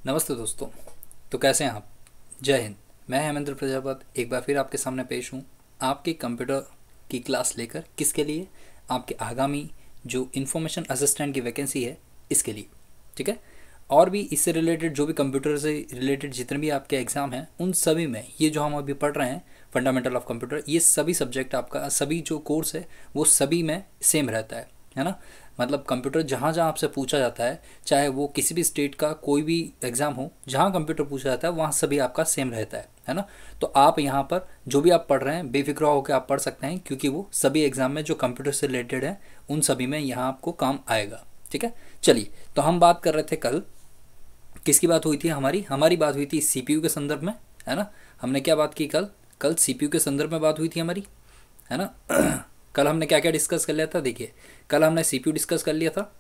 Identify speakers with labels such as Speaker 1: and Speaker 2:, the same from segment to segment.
Speaker 1: नमस्ते दोस्तों। तो कैसे हैं आप? जय हिंद। मैं हेमेंद्र प्रजापति एक बार फिर आपके सामने पेश हूँ आपके कंप्यूटर की क्लास लेकर। किसके लिए? आपके आगामी जो इन्फॉर्मेशन असिस्टेंट की वैकेंसी है इसके लिए। ठीक है। और भी इससे रिलेटेड जो भी कंप्यूटर से रिलेटेड जितने भी आपके एग्ज़ाम हैं उन सभी में ये जो हम अभी पढ़ रहे हैं फंडामेंटल ऑफ कंप्यूटर, ये सभी सब्जेक्ट आपका सभी जो कोर्स है वो सभी में सेम रहता है ना। मतलब कंप्यूटर जहाँ जहाँ आपसे पूछा जाता है, चाहे वो किसी भी स्टेट का कोई भी एग्ज़ाम हो, जहाँ कंप्यूटर पूछा जाता है वहाँ सभी आपका सेम रहता है ना। तो आप यहाँ पर जो भी आप पढ़ रहे हैं बेफिक्र होकर आप पढ़ सकते हैं, क्योंकि वो सभी एग्ज़ाम में जो कंप्यूटर से रिलेटेड है उन सभी में यहाँ आपको काम आएगा। ठीक है। चलिए, तो हम बात कर रहे थे कल, किसकी बात हुई थी? हमारी बात हुई थी सीपीयू के संदर्भ में, है ना। हमने क्या बात की कल सीपीयू के संदर्भ में बात हुई थी हमारी, है ना। कल हमने क्या क्या डिस्कस कर लिया था? देखिए, कल हमने सीपीयू डिस्कस कर लिया था,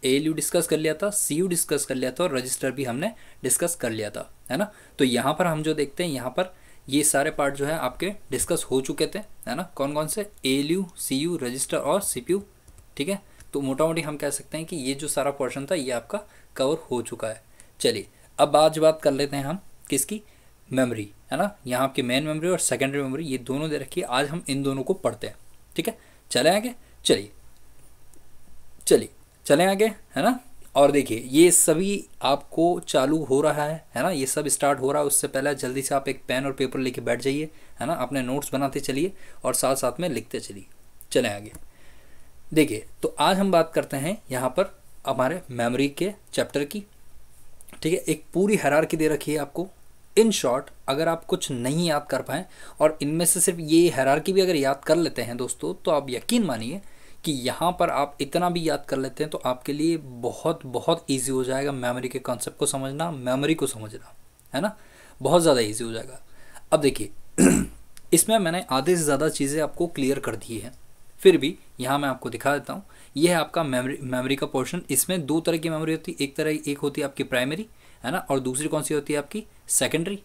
Speaker 1: एएलयू डिस्कस कर लिया था, सीयू डिस्कस कर लिया था और रजिस्टर भी हमने डिस्कस कर लिया था, है ना। तो यहाँ पर हम जो देखते हैं, यहाँ पर ये सारे पार्ट जो है आपके डिस्कस हो चुके थे, है ना। कौन कौन से? एएलयू, सीयू, रजिस्टर और सीपीयू। ठीक है। तो मोटा मोटी हम कह सकते हैं कि ये जो सारा पोर्शन था ये आपका कवर हो चुका है। चलिए, अब आज बात कर लेते हैं हम किसकी? मेमोरी, है ना। यहाँ आपकी मेन मेमोरी और सेकेंडरी मेमोरी ये दोनों दे रखी है। आज हम इन दोनों को पढ़ते हैं। ठीक है। चले आगे, चलिए चलिए चलें आगे, है ना। और देखिए, ये सभी आपको चालू हो रहा है ना। ये सब स्टार्ट हो रहा है। उससे पहले जल्दी से आप एक पेन और पेपर लेके बैठ जाइए, है ना। अपने नोट्स बनाते चलिए और साथ साथ में लिखते चलिए। चलें आगे। देखिए, तो आज हम बात करते हैं यहाँ पर हमारे मेमोरी के चैप्टर की। ठीक है। एक पूरी हायरार्की दे रखी है आपको। इन शॉर्ट, अगर आप कुछ नहीं याद कर पाएँ और इनमें से सिर्फ ये हायरार्की भी अगर याद कर लेते हैं दोस्तों, तो आप यकीन मानिए कि यहाँ पर आप इतना भी याद कर लेते हैं तो आपके लिए बहुत बहुत ईजी हो जाएगा मेमोरी के कॉन्सेप्ट को समझना, मेमोरी को समझना, है ना। बहुत ज़्यादा ईजी हो जाएगा। अब देखिए, इसमें मैंने आधे से ज़्यादा चीज़ें आपको क्लियर कर दी है, फिर भी यहाँ मैं आपको दिखा देता हूँ। यह है आपका मेमोरी का पोर्शन। इसमें दो तरह की मेमोरी होती है। एक होती है आपकी प्राइमरी, है ना, और दूसरी कौन सी होती है आपकी? सेकेंडरी।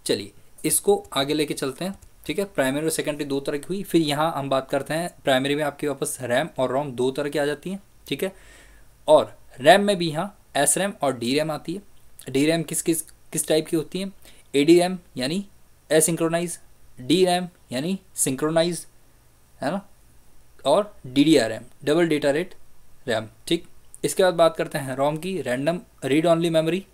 Speaker 1: चलिए, इसको आगे लेके चलते हैं। ठीक है। प्राइमरी और सेकेंडरी दो तरह की हुई। फिर यहाँ हम बात करते हैं प्राइमरी में आपके वापस रैम और रोम दो तरह की आ जाती हैं। ठीक है। और रैम में भी यहाँ एस रैम और डी रैम आती है। डी रैम किस टाइप की होती है? ए डी रैम यानी एसिंक्रोनाइज, डी रैम यानी सिंक्रोनाइज, है ना, और D D R RAM double data rate RAM. ठीक। इसके बाद बात करते हैं रोम की, रैंडम रीड ऑनली मेमोरी।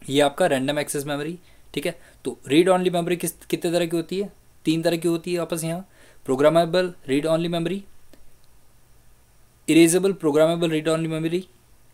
Speaker 1: ये आपका रैंडम एक्सेस मेमोरी। ठीक है। तो रीड ऑनली मेमोरी कितने तरह की होती है? तीन तरह की होती है वापस यहाँ। Programmable read only memory, erasable programmable read only memory,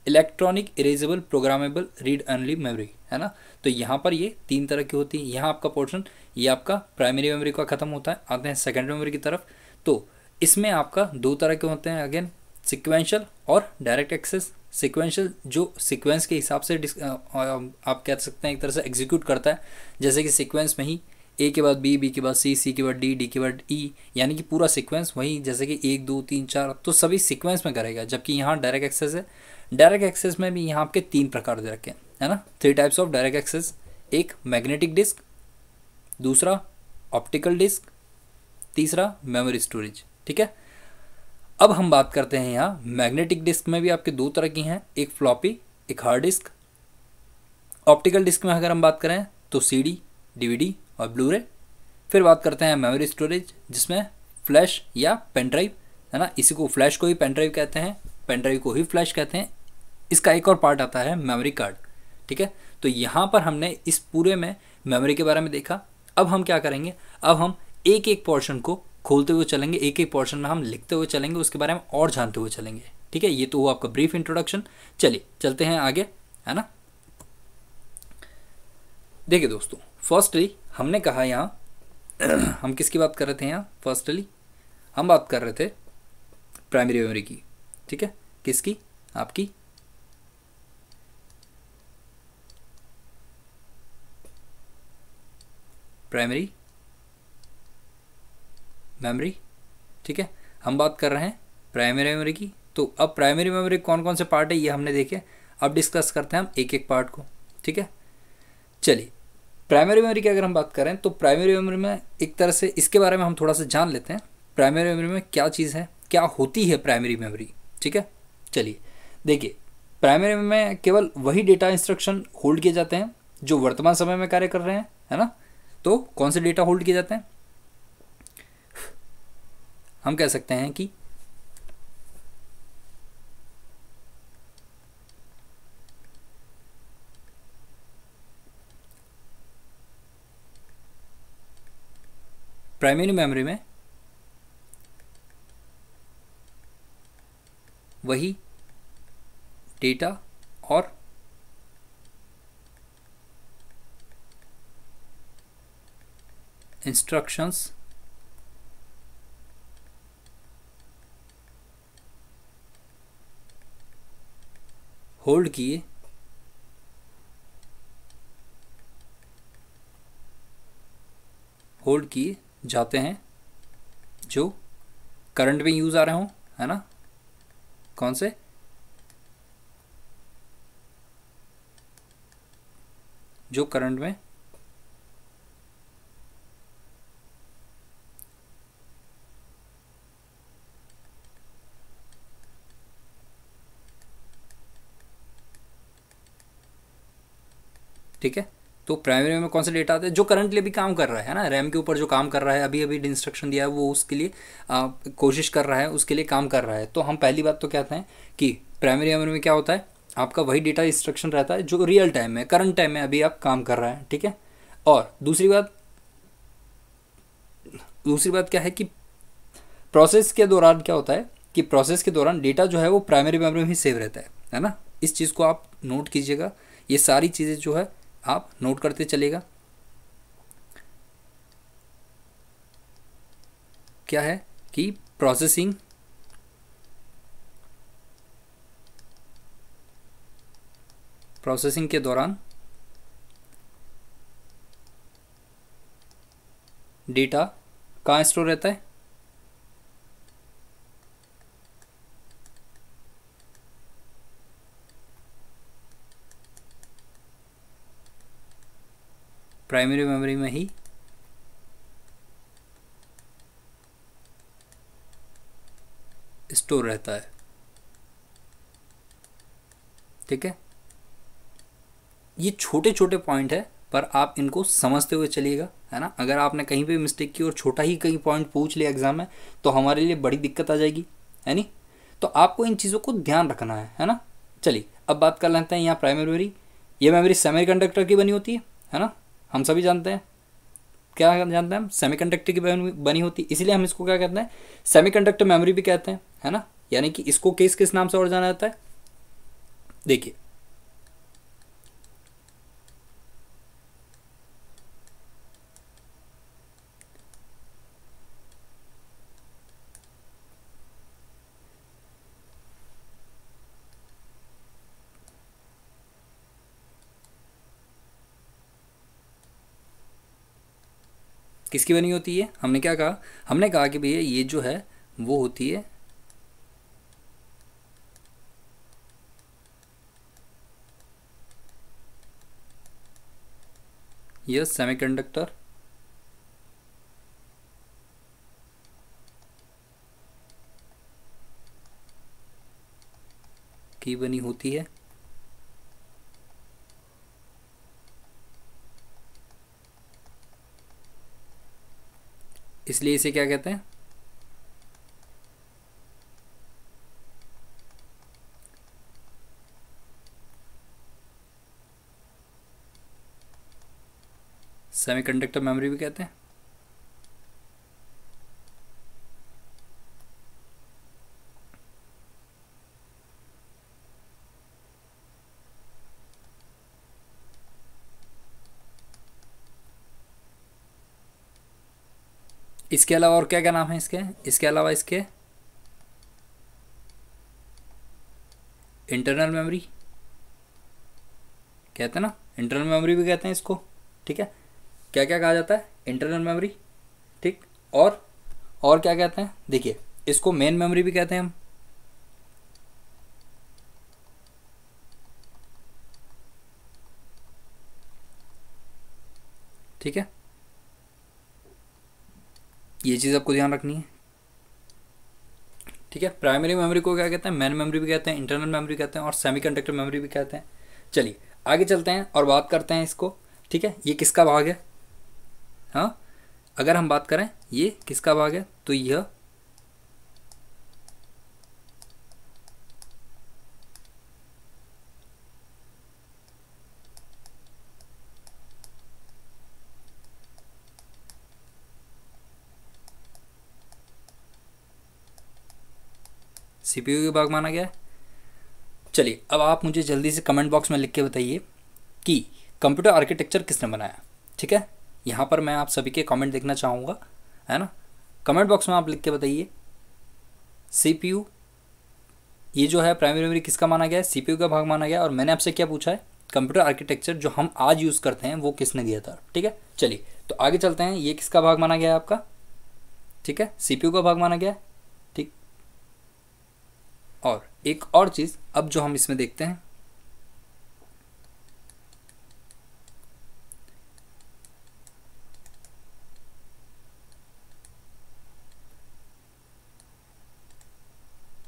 Speaker 1: electronic erasable programmable read only memory, है ना। तो यहाँ पर ये तीन तरह की होती है। यहाँ आपका पोर्शन ये आपका प्राइमरी मेमोरी का खत्म होता है। आते हैं सेकेंडरी मेमोरी की तरफ। तो इसमें आपका दो तरह के होते हैं अगेन, सिक्वेंशियल और डायरेक्ट एक्सेस। सिक्वेंशियल जो सीक्वेंस के हिसाब से आप कह सकते हैं एक तरह से एग्जीक्यूट करता है, जैसे कि सीक्वेंस में ही ए के बाद बी, बी के बाद सी, सी के बाद डी, डी के बाद ई, यानी कि पूरा सीक्वेंस वही, जैसे कि 1 2 3 4 तो सभी सीक्वेंस में करेगा। जबकि यहाँ डायरेक्ट एक्सेस है। डायरेक्ट एक्सेस में भी यहाँ आपके तीन प्रकार दे रखे हैं, है ना। 3 टाइप्स ऑफ डायरेक्ट एक्सेस। एक मैग्नेटिक डिस्क, दूसरा ऑप्टिकल डिस्क, तीसरा मेमोरी स्टोरेज। ठीक है। अब हम बात करते हैं यहाँ मैग्नेटिक डिस्क में भी आपके दो तरह की हैं, एक फ्लॉपी, एक हार्ड डिस्क। ऑप्टिकल डिस्क में अगर हम बात करें तो सीडी, डीवीडी और ब्लूरे। फिर बात करते हैं मेमोरी स्टोरेज, जिसमें फ्लैश या पेन ड्राइव, है ना। इसी को फ्लैश को ही पेन ड्राइव कहते हैं, पेन ड्राइव को ही फ्लैश कहते हैं। इसका एक और पार्ट आता है मेमोरी कार्ड। ठीक है। तो यहाँ पर हमने इस पूरे में मेमोरी के बारे में देखा। अब हम क्या करेंगे? अब हम एक एक पोर्शन को खोलते हुए चलेंगे, एक एक पोर्शन में हम लिखते हुए चलेंगे, उसके बारे में और जानते हुए चलेंगे। ठीक है। ये तो हुआ आपका ब्रीफ इंट्रोडक्शन। चलिए चलते हैं आगे, है ना। देखिए दोस्तों, फर्स्टली हमने कहा यहाँ हम किसकी बात कर रहे थे? यहाँ फर्स्टली हम बात कर रहे थे प्राइमरी मेमोरी की। ठीक है। किसकी? आपकी प्राइमरी मेमोरी। ठीक है। हम बात कर रहे हैं प्राइमरी मेमोरी की। तो अब प्राइमरी मेमोरी कौन कौन से पार्ट है ये हमने देखे। अब डिस्कस करते हैं हम एक एक पार्ट को। ठीक है। चलिए, प्राइमरी मेमोरी की अगर हम बात करें तो प्राइमरी मेमोरी में एक तरह से इसके बारे में हम थोड़ा सा जान लेते हैं। प्राइमरी मेमोरी में क्या चीज़ है, क्या होती है प्राइमरी मेमोरी। ठीक है। चलिए देखिए, प्राइमरी में केवल वही डेटा इंस्ट्रक्शन होल्ड किए जाते हैं जो वर्तमान समय में कार्य कर रहे हैं, है ना। तो कौन से डेटा होल्ड किए जाते हैं? हम कह सकते हैं कि प्राइमरी मेमोरी में वही डेटा और इंस्ट्रक्शंस होल्ड किए जाते हैं जो करंट में यूज़ आ रहे हों, है ना। कौन से? जो करंट में ठीक है। तो प्राइमरी में कौन सा डेटा आता है? जो करंटली अभी काम कर रहा है ना, रैम के ऊपर जो काम कर रहा है, अभी अभी इंस्ट्रक्शन दिया है वो उसके लिए कोशिश कर रहा है, उसके लिए काम कर रहा है। तो हम पहली बात तो कहते हैं कि प्राइमरी मेमोरी में क्या होता है, आपका वही डेटा इंस्ट्रक्शन रहता है जो रियल टाइम में, करंट टाइम में अभी आप काम कर रहा है, ठीक है। और दूसरी बात क्या है कि प्रोसेस के दौरान क्या होता है कि प्रोसेस के दौरान डेटा जो है वो प्राइमरी मेमोरी में ही सेव रहता है ना। इस चीज़ को आप नोट कीजिएगा, ये सारी चीज़ें जो है आप नोट करते चलेगा। क्या है कि प्रोसेसिंग के दौरान डेटा कहाँ स्टोर रहता है? प्राइमरी मेमोरी में ही स्टोर रहता है, ठीक है। ये छोटे छोटे पॉइंट है पर आप इनको समझते हुए चलिएगा, है ना। अगर आपने कहीं पे मिस्टेक की और छोटा ही कहीं पॉइंट पूछ लिया एग्जाम में तो हमारे लिए बड़ी दिक्कत आ जाएगी, है नहीं। तो आपको इन चीज़ों को ध्यान रखना है ना। चलिए अब बात कर लेते हैं यहाँ प्राइमरी मेमोरी। ये मेमोरी सेमीकंडक्टर की बनी होती है ना। हम सभी जानते हैं, क्या जानते हैं हम, सेमीकंडक्टर की बनी होती, इसीलिए हम इसको क्या कहते हैं, सेमीकंडक्टर मेमोरी भी कहते हैं, है ना। यानी कि इसको किस किस नाम से और जाना जाता है, देखिए। किसकी बनी होती है? हमने क्या कहा, हमने कहा कि भैया ये जो है वो होती है यह सेमीकंडक्टर की बनी होती है। इसलिए इसे क्या कहते हैं, सेमीकंडक्टर मेमोरी भी कहते हैं। इसके अलावा और क्या क्या नाम है इसके अलावा इसके इंटरनल मेमोरी कहते हैं ना, इंटरनल मेमोरी भी कहते हैं इसको, ठीक है। क्या क्या कहा जाता है, इंटरनल मेमोरी, ठीक। और क्या कहते हैं, देखिए इसको मेन मेमोरी भी कहते हैं हम, ठीक है। ये चीज़ आपको ध्यान रखनी है, ठीक है, प्राइमरी मेमोरी को क्या कहते हैं, मेन मेमोरी भी कहते हैं, इंटरनल मेमोरी कहते हैं और सेमीकंडक्टर मेमोरी भी कहते हैं। चलिए आगे चलते हैं और बात करते हैं इसको। ठीक है, ये किसका भाग है, हाँ अगर हम बात करें ये किसका भाग है तो यह सीपीयू के भाग माना गया है। चलिए अब आप मुझे जल्दी से कमेंट बॉक्स में लिख के बताइए कि कंप्यूटर आर्किटेक्चर किसने बनाया। ठीक है, यहाँ पर मैं आप सभी के कमेंट देखना चाहूँगा, है ना। कमेंट बॉक्स में आप लिख के बताइए सीपीयू, ये जो है प्राइमरी मेमोरी किसका माना गया है, सीपीयू का भाग माना गया है। और मैंने आपसे क्या पूछा है, कंप्यूटर आर्किटेक्चर जो हम आज यूज़ करते हैं वो किसने दिया था। ठीक है, चलिए तो आगे चलते हैं। ये किसका भाग माना गया है आपका, ठीक है, सीपीयू का भाग माना गया है। ठीक, और एक और चीज़ अब जो हम इसमें देखते हैं,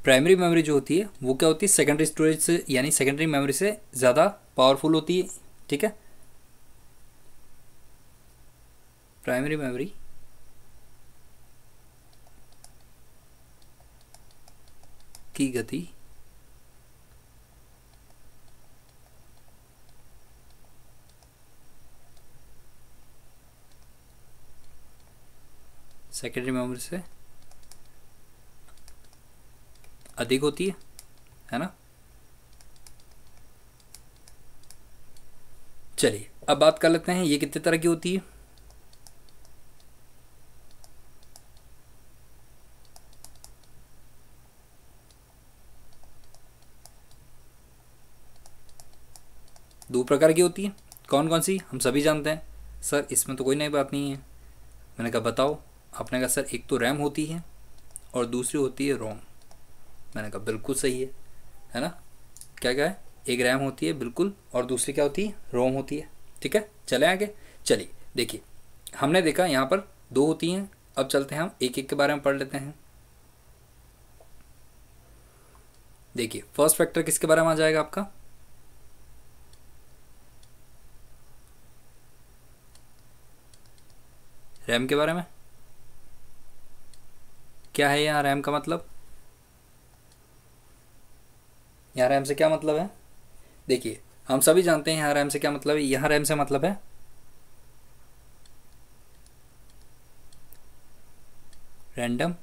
Speaker 1: प्राइमरी मेमोरी जो होती है वो क्या होती है, सेकेंडरी स्टोरेज से यानी सेकेंडरी मेमोरी से ज़्यादा पावरफुल होती है। ठीक है, प्राइमरी मेमोरी की गति सेकेंडरी मेमोरी से अधिक होती है ना। चलिए अब बात कर लेते हैं ये कितने तरह की होती है। दो प्रकार की होती है, कौन कौन सी, हम सभी जानते हैं। सर इसमें तो कोई नई बात नहीं है। मैंने कहा बताओ, आपने कहा सर एक तो रैम होती है और दूसरी होती है रोम। मैंने कहा बिल्कुल सही है ना। क्या क्या है, एक रैम होती है बिल्कुल, और दूसरी क्या होती है, रोम होती है। ठीक है, चले आगे। चलिए देखिए, हमने देखा यहाँ पर दो होती हैं। अब चलते हैं हम एक एक के बारे में पढ़ लेते हैं। देखिए फर्स्ट फैक्टर किसके बारे में आ जाएगा आपका, रैम के बारे में। क्या है यहाँ रैम का मतलब, यहाँ रैम से क्या मतलब है, देखिए हम सभी जानते हैं यहाँ रैम से क्या मतलब है। यहाँ रैम से मतलब है रैंडम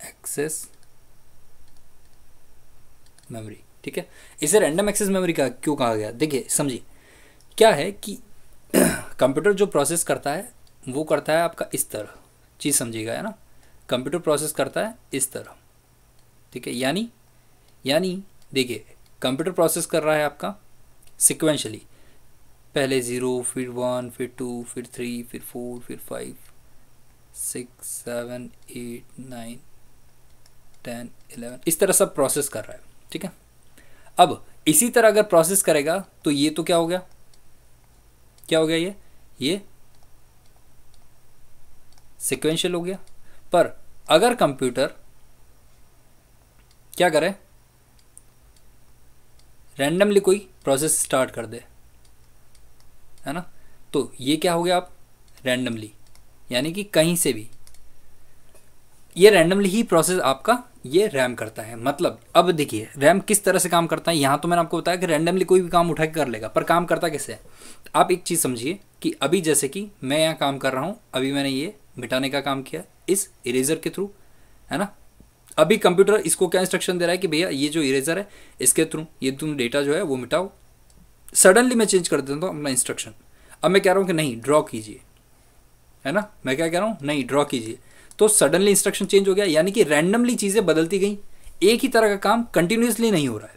Speaker 1: एक्सेस मेमोरी। ठीक है, इसे रैंडम एक्सेस मेमोरी का क्यों कहा गया, देखिए समझिए क्या है कि कंप्यूटर जो प्रोसेस करता है वो करता है आपका इस तरह, चीज़ समझिएगा, है ना। कंप्यूटर प्रोसेस करता है इस तरह। ठीक है, यानी देखिए कंप्यूटर प्रोसेस कर रहा है आपका सिक्वेंशली, पहले 0 फिर 1 फिर 2 फिर 3 फिर 4 फिर 5 6 7 8 9 10 11 इस तरह सब प्रोसेस कर रहा है। ठीक है, अब इसी तरह अगर प्रोसेस करेगा तो ये तो क्या हो गया, क्या हो गया, ये सिक्वेंशियल हो गया। पर अगर कंप्यूटर क्या करे, रैंडमली कोई प्रोसेस स्टार्ट कर दे, है ना, तो ये क्या हो गया, आप रैंडमली यानी कि कहीं से भी ये रैंडमली ही प्रोसेस आपका ये रैम करता है। मतलब अब देखिए रैम किस तरह से काम करता है, यहाँ तो मैंने आपको बताया कि रैंडमली कोई भी काम उठा के कर लेगा, पर काम करता कैसे है। आप एक चीज़ समझिए कि अभी जैसे कि मैं यहाँ काम कर रहा हूँ, अभी मैंने ये मिटाने का काम किया इस इरेजर के थ्रू, है ना। अभी कंप्यूटर इसको क्या इंस्ट्रक्शन दे रहा है कि भैया ये जो इरेजर है इसके थ्रू ये तुम डेटा जो है वो मिटाओ। सडनली मैं चेंज कर देता हूँ अपना इंस्ट्रक्शन। अब मैं कह रहा हूँ कि नहीं ड्रॉ कीजिए, है ना, मैं क्या कह रहा हूँ, नहीं ड्रॉ कीजिए, तो सडनली इंस्ट्रक्शन चेंज हो गया। यानी कि रैंडमली चीज़ें बदलती गई, एक ही तरह का काम कंटिन्यूसली नहीं हो रहा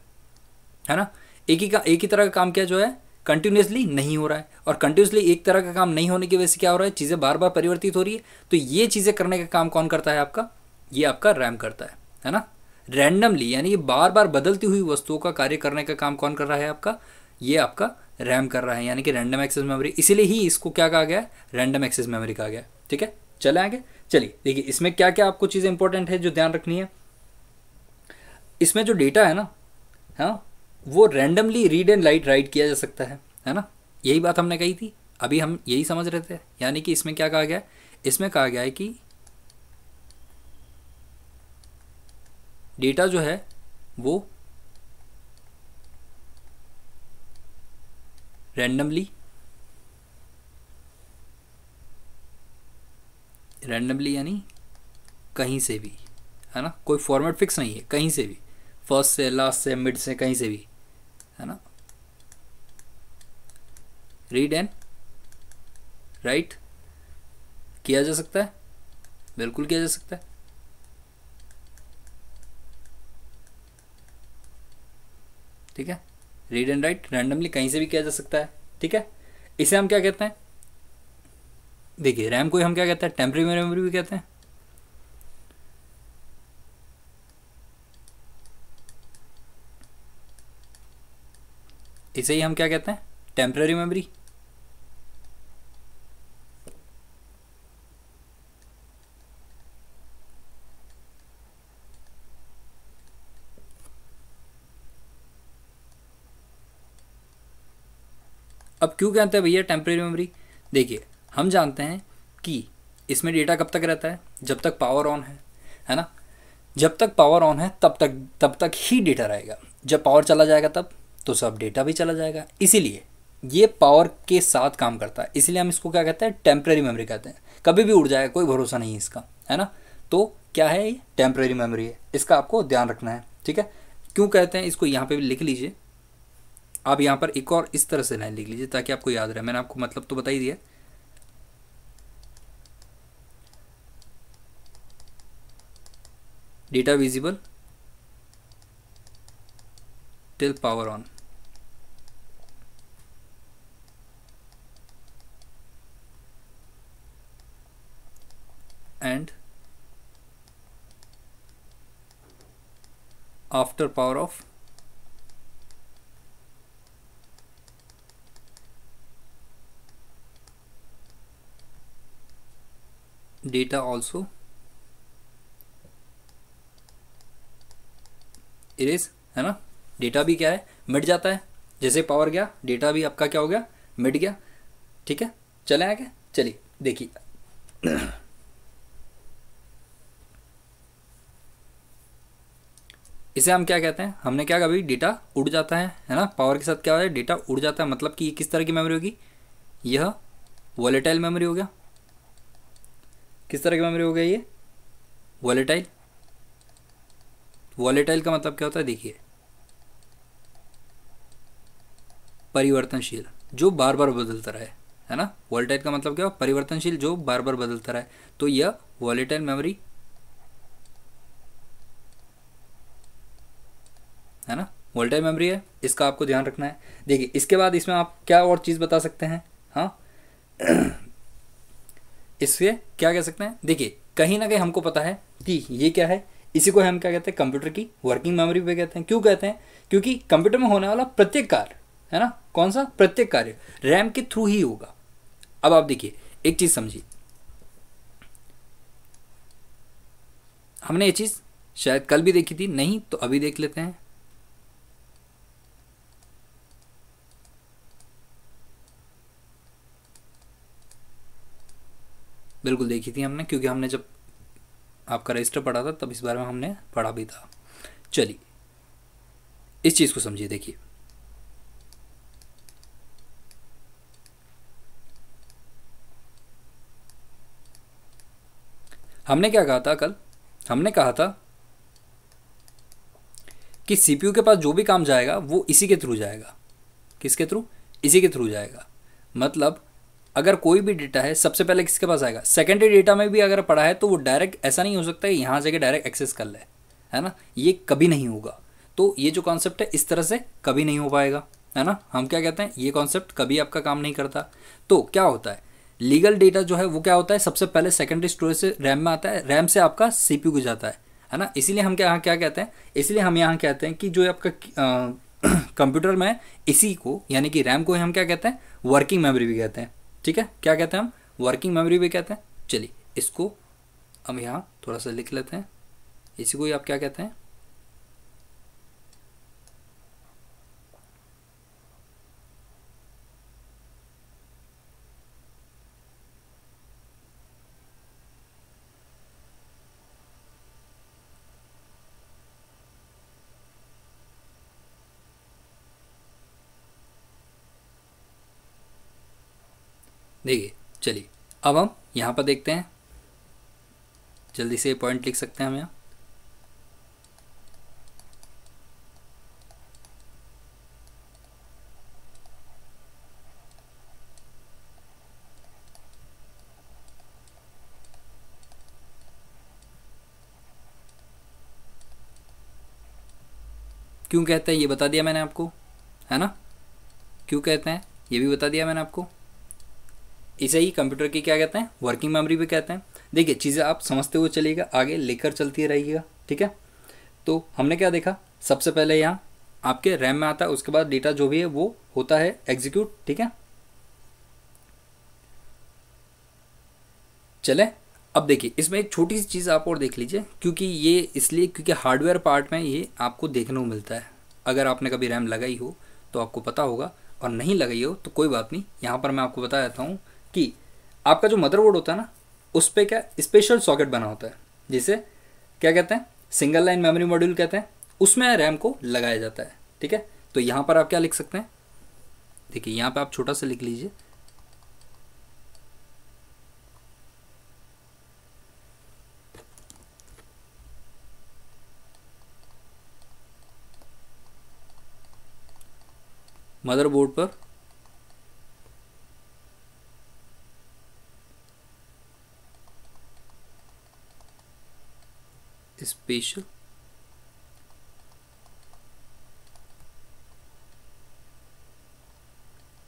Speaker 1: है ना। एक ही तरह का काम क्या जो है कंटिन्यूसली नहीं हो रहा है, और कंटिन्यूसली एक तरह का काम नहीं होने की वजह से क्या हो रहा है, चीज़ें बार बार परिवर्तित हो रही है। तो ये चीज़ें करने का काम कौन करता है आपका, ये आपका रैम करता है ना। रैंडमली यानी कि बार बार बदलती हुई वस्तुओं का कार्य करने का काम कौन कर रहा है आपका, ये आपका रैम कर रहा है, यानी कि रैंडम एक्सेस मेमोरी। इसीलिए ही इसको क्या कहा गया है, रैंडम एक्सेस मेमोरी कहा गया। ठीक है, चले आगे। चलिए देखिए इसमें क्या क्या आपको चीज़ें इंपॉर्टेंट है जो ध्यान रखनी है। इसमें जो डेटा है ना, हाँ, वो रैंडमली रीड एंड राइट किया जा सकता है ना। यही बात हमने कही थी, अभी हम यही समझ रहे थे। यानी कि इसमें क्या कहा गया है, इसमें कहा गया है कि डेटा जो है वो रैंडमली यानी कहीं से भी, है ना, कोई फॉर्मेट फिक्स नहीं है, कहीं से भी, फर्स्ट से लास्ट से मिड से कहीं से भी, है ना, रीड एंड राइट किया जा सकता है, बिल्कुल किया जा सकता है। ठीक है, रीड एंड राइट रैंडमली कहीं से भी किया जा सकता है। ठीक है, इसे हम क्या कहते हैं, देखिए रैम को हम क्या कहते हैं, टेम्परेरी मेमोरी भी कहते हैं। इसे ही हम क्या कहते हैं, टेम्परेरी मेमोरी। अब क्यों कहते हैं भैया टेम्परेरी मेमोरी, देखिए हम जानते हैं कि इसमें डेटा कब तक रहता है, जब तक पावर ऑन है ना। जब तक पावर ऑन है तब तक ही डेटा रहेगा, जब पावर चला जाएगा तब तो सब डेटा भी चला जाएगा। इसीलिए ये पावर के साथ काम करता है, इसलिए हम इसको क्या कहते हैं, टेम्परेरी मेमोरी कहते हैं। कभी भी उड़ जाएगा, कोई भरोसा नहीं है इसका, है ना। तो क्या है ये, टेम्परेरी मेमोरी है, इसका आपको ध्यान रखना है। ठीक है, क्यों कहते हैं इसको, यहाँ पे भी लिख लीजिए आप, यहाँ पर एक और इस तरह से लाइन लिख लीजिए ताकि आपको याद रहे। मैंने आपको मतलब तो बता ही दिया, data visible till power on, and after power of data also erase, है ना। डेटा भी क्या है, मिट जाता है, जैसे पावर गया डेटा भी आपका क्या हो गया, मिट गया। ठीक है, चले आगे, चलिए देखिए इसे हम क्या कहते हैं, हमने क्या कभी डेटा उड़ जाता है ना, पावर के साथ क्या होता है, डेटा उड़ जाता है। मतलब कि किस तरह की मेमोरी होगी, यह वॉलेटाइल मेमोरी हो गया। किस तरह की मेमोरी हो गया ये, वॉलेटाइल। वॉलेटाइल का मतलब क्या होता है, देखिए परिवर्तनशील, जो बार बार बदलता रहे, है ना। वॉलेटाइल का मतलब क्या, परिवर्तनशील, जो बार बार बदलता रहे, तो यह वॉलेटाइल मेमोरी, है ना, वॉलेटाइल मेमोरी है, इसका आपको ध्यान रखना है। देखिए इसके बाद इसमें आप क्या और चीज़ बता सकते हैं, हाँ इससे क्या कह सकते हैं, देखिए कहीं ना कहीं हमको पता है कि ये क्या है, इसी को हम क्या कहते हैं, कंप्यूटर की वर्किंग मेमोरी भी कहते हैं। क्यों कहते हैं, क्योंकि कंप्यूटर में होने वाला प्रत्येक कार्य, है ना, कौन सा, प्रत्येक कार्य रैम के थ्रू ही होगा। अब आप देखिए एक चीज़ समझिए, हमने ये चीज़ शायद कल भी देखी थी, नहीं तो अभी देख लेते हैं। बिल्कुल देखी थी हमने, क्योंकि हमने जब आपका रजिस्टर पढ़ा था तब इस बारे में हमने पढ़ा भी था। चलिए इस चीज़ को समझिए, देखिए हमने क्या कहा था कल, हमने कहा था कि सीपीयू के पास जो भी काम जाएगा वो इसी के थ्रू जाएगा। किसके थ्रू, इसी के थ्रू जाएगा। मतलब अगर कोई भी डेटा है सबसे पहले किसके पास आएगा, सेकेंडरी डेटा में भी अगर पड़ा है तो वो डायरेक्ट, ऐसा नहीं हो सकता है यहाँ जाके डायरेक्ट एक्सेस कर ले, है ना, ये कभी नहीं होगा। तो ये जो कॉन्सेप्ट है इस तरह से कभी नहीं हो पाएगा, है ना। हम क्या कहते हैं, ये कॉन्सेप्ट कभी आपका काम नहीं करता। तो क्या होता है, लीगल डेटा जो है वो क्या होता है, सबसे पहले सेकेंडरी स्टोरेज से रैम में आता है, रैम से आपका सीपीयू को जाता है ना। इसीलिए हम क्या कहते हैं, इसलिए हम यहाँ कहते हैं कि जो आपका कंप्यूटर में इसी को, यानी कि रैम को हम क्या कहते हैं, वर्किंग मेमोरी भी कहते हैं। ठीक है, क्या कहते हैं हम, वर्किंग मेमोरी भी कहते हैं। चलिए इसको अब यहाँ थोड़ा सा लिख लेते हैं, इसी को ही आप क्या कहते हैं, देखिए। चलिए अब हम यहाँ पर देखते हैं, जल्दी से पॉइंट लिख सकते हैं हम यहाँ। क्यों कहते हैं ये बता दिया मैंने आपको, है ना। क्यों कहते हैं ये भी बता दिया मैंने आपको। इसे ही कंप्यूटर की क्या कहते हैं, वर्किंग मेमोरी भी कहते हैं। देखिए चीज़ें आप समझते हुए चलिएगा, आगे लेकर चलती रहेगा, ठीक है। तो हमने क्या देखा, सबसे पहले यहाँ आपके रैम में आता है, उसके बाद डेटा जो भी है वो होता है एग्जीक्यूट, ठीक है। चले अब देखिए इसमें एक छोटी सी चीज़ आप और देख लीजिए, क्योंकि ये इसलिए क्योंकि हार्डवेयर पार्ट में ये आपको देखने को मिलता है। अगर आपने कभी रैम लगाई हो तो आपको पता होगा, और नहीं लगाई हो तो कोई बात नहीं, यहाँ पर मैं आपको बता देता हूँ कि आपका जो मदरबोर्ड होता है ना, उस पर क्या स्पेशल सॉकेट बना होता है, जिसे क्या कहते हैं, सिंगल लाइन मेमोरी मॉड्यूल कहते हैं, उसमें रैम को लगाया जाता है, ठीक है। तो यहाँ पर आप क्या लिख सकते हैं, देखिए यहाँ पर आप छोटा सा लिख लीजिए, मदरबोर्ड पर स्पेशल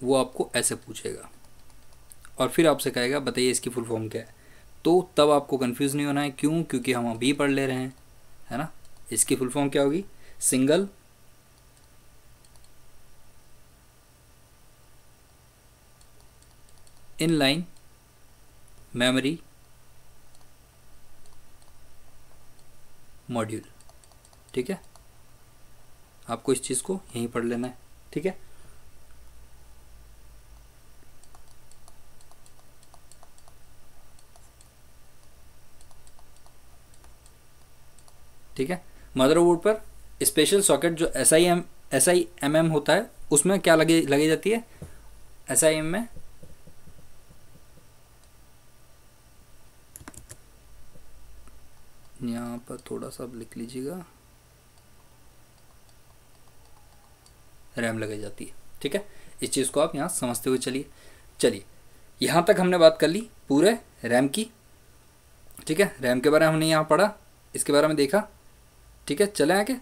Speaker 1: वो आपको ऐसे पूछेगा और फिर आपसे कहेगा बताइए इसकी फुल फॉर्म क्या है। तो तब आपको कंफ्यूज नहीं होना है, क्यों, क्योंकि हम अभी पढ़ ले रहे हैं, है ना। इसकी फुल फॉर्म क्या होगी, सिंगल इनलाइन मेमोरी मॉड्यूल, ठीक है। आपको इस चीज़ को यहीं पढ़ लेना है, ठीक है। ठीक है, मदरबोर्ड पर स्पेशल सॉकेट जो SIMM होता है, उसमें क्या लगी जाती है, SIM में यहाँ पर थोड़ा सा लिख लीजिएगा, रैम लगाई जाती है, ठीक है। इस चीज़ को आप यहाँ समझते हुए चलिए यहाँ तक हमने बात कर ली पूरे रैम की, ठीक है। रैम के बारे में हमने यहाँ पढ़ा, इसके बारे में देखा, ठीक है। चले आगे,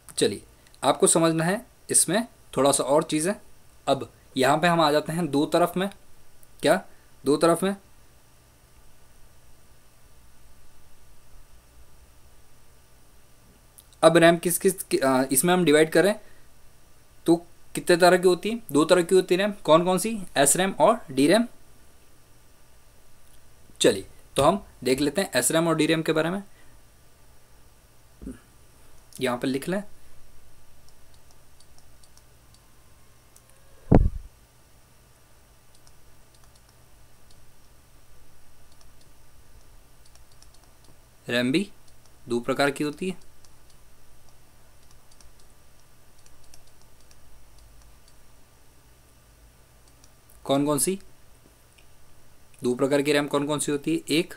Speaker 1: चलिए आपको समझना है इसमें थोड़ा सा और चीज़ है। अब यहाँ पे हम आ जाते हैं दो तरफ में, क्या, दो तरफ में अब रैम किस किस इसमें हम डिवाइड करें तो कितने तरह की होती है, दो तरह की होती है रैम, कौन कौन सी, SRAM और DRAM। चलिए तो हम देख लेते हैं SRAM और DRAM के बारे में, यहाँ पर लिख लें। रैम भी दो प्रकार की होती है, कौन कौन सी, दो प्रकार की रैम कौन कौन सी होती है, एक,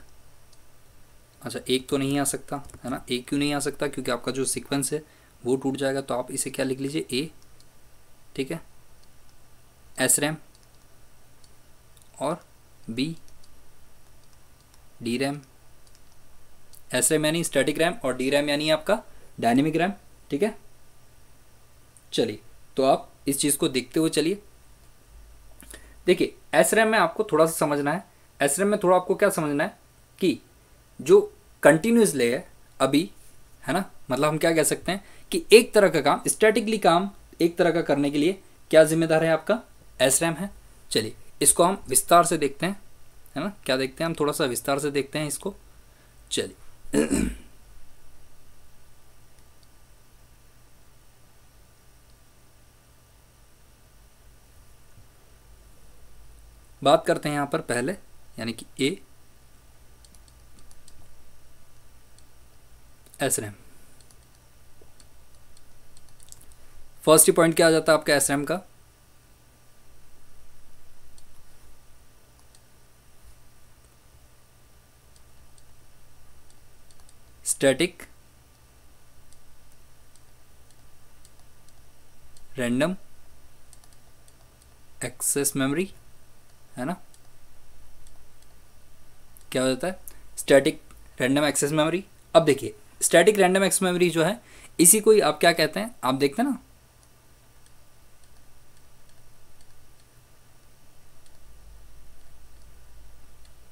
Speaker 1: अच्छा एक तो नहीं आ सकता है ना, एक क्यों नहीं आ सकता, क्योंकि आपका जो सीक्वेंस है वो टूट जाएगा, तो आप इसे क्या लिख लीजिए, A, ठीक है। SRAM और B, DRAM। SRAM यानी स्टैटिक रैम और DRAM यानी आपका डायनेमिक रैम, ठीक है। चलिए तो आप इस चीज़ को देखते हुए चलिए। देखिए SRAM में आपको थोड़ा सा समझना है, SRAM में थोड़ा आपको क्या समझना है कि जो कंटिन्यूसली है अभी, है ना, मतलब हम क्या कह सकते हैं कि एक तरह का काम, स्टैटिकली काम एक तरह का करने के लिए क्या जिम्मेदार है, आपका SRAM है। चलिए इसको हम विस्तार से देखते हैं, है ना, क्या देखते हैं हम, थोड़ा सा विस्तार से देखते हैं इसको। चलिए बात करते हैं यहाँ पर पहले, यानी कि ए SRAM। फर्स्ट ही पॉइंट क्या आ जाता है आपका SRAM का? स्टैटिक रैंडम एक्सेस मेमोरी, है ना? क्या हो जाता है? Static random access memory. अब देखिए स्टैटिक रैंडम एक्सेस मेमोरी जो है, इसी को ही आप क्या कहते हैं? आप देखते हैं ना,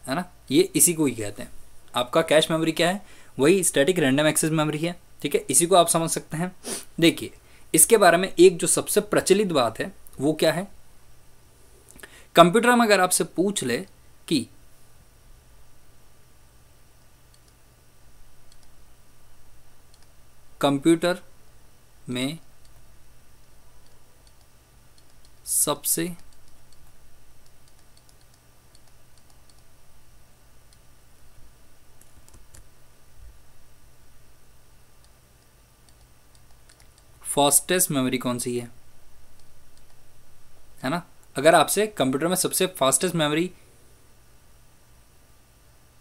Speaker 1: है ना, ये इसी को ही कहते हैं। आपका कैश मेमोरी क्या है? वही स्टैटिक रैंडम एक्सेस मेमोरी है, ठीक है, इसी को आप समझ सकते हैं। देखिए इसके बारे में एक जो सबसे प्रचलित बात है वो क्या है? कंप्यूटर में अगर आपसे पूछ ले कि कंप्यूटर में सबसे फास्टेस्ट मेमोरी कौन सी है ना? अगर आपसे कंप्यूटर में सबसे फास्टेस्ट मेमोरी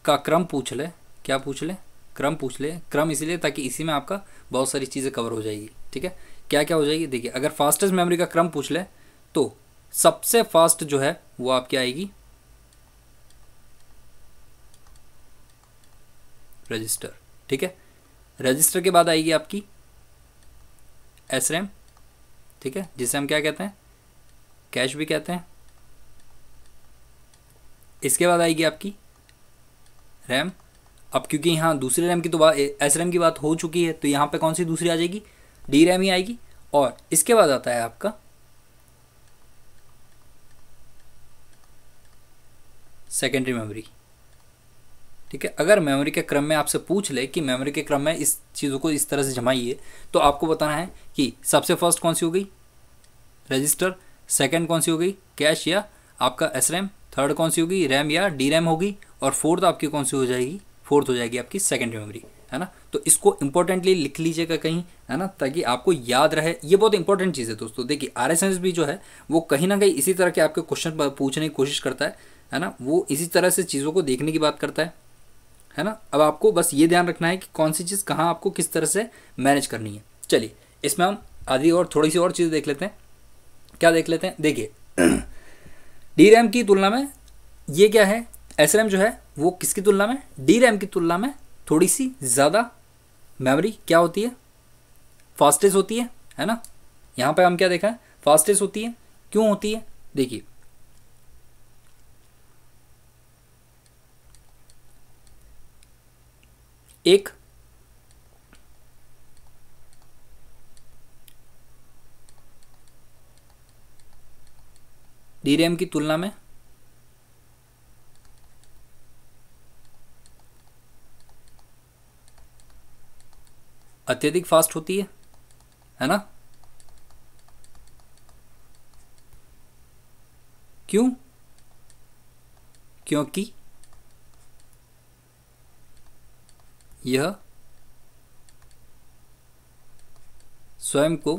Speaker 1: का क्रम पूछ ले, क्या पूछ ले? क्रम पूछ ले। क्रम इसलिए ताकि इसी में आपका बहुत सारी चीज़ें कवर हो जाएगी, ठीक है। क्या क्या हो जाएगी? देखिए अगर फास्टेस्ट मेमोरी का क्रम पूछ ले तो सबसे फास्ट जो है वो आपकी आएगी रजिस्टर, ठीक है। रजिस्टर के बाद आएगी आपकी SRAM, ठीक है, जिसे हम क्या कहते हैं? कैश भी कहते हैं। इसके बाद आएगी आपकी रैम। अब क्योंकि यहाँ दूसरे रैम की तो बात SRAM की बात हो चुकी है, तो यहाँ पे कौन सी दूसरी आ जाएगी? DRAM ही आएगी। और इसके बाद आता है आपका सेकेंडरी मेमोरी, ठीक है। अगर मेमोरी के क्रम में आपसे पूछ ले कि मेमोरी के क्रम में इस चीज़ों को इस तरह से जमाइए, तो आपको बताना है कि सबसे फर्स्ट कौन सी हो गई? रजिस्टर। सेकंड कौन सी हो गई? कैश या आपका SRAM। थर्ड कौन सी होगी? रैम या DRAM होगी। और फोर्थ आपकी कौन सी हो जाएगी? फोर्थ हो जाएगी आपकी सेकेंडरी मेमोरी, है ना। तो इसको इंपॉर्टेंटली लिख लीजिएगा कहीं, है ना, ताकि आपको याद रहे। ये बहुत इंपॉर्टेंट चीज़ है दोस्तों। देखिए RSS भी जो है वो कहीं ना कहीं इसी तरह के आपके क्वेश्चन पूछने की कोशिश करता है ना, वो इसी तरह से चीज़ों को देखने की बात करता है ना। अब आपको बस ये ध्यान रखना है कि कौन सी चीज़ कहाँ आपको किस तरह से मैनेज करनी है। चलिए इसमें हम आधी और थोड़ी सी और चीज़ देख लेते हैं। क्या देख लेते हैं? देखिए DRAM की तुलना में ये क्या है? SRAM जो है वो किसकी तुलना में? DRAM की तुलना में थोड़ी सी ज़्यादा मेमोरी क्या होती है? फास्टेस्ट होती है ना। यहाँ पे हम क्या देखा है? फास्टेस्ट होती है। क्यों होती है? देखिए एक DRAM की तुलना में अत्यधिक फास्ट होती है ना। क्यों? क्योंकि यह स्वयं को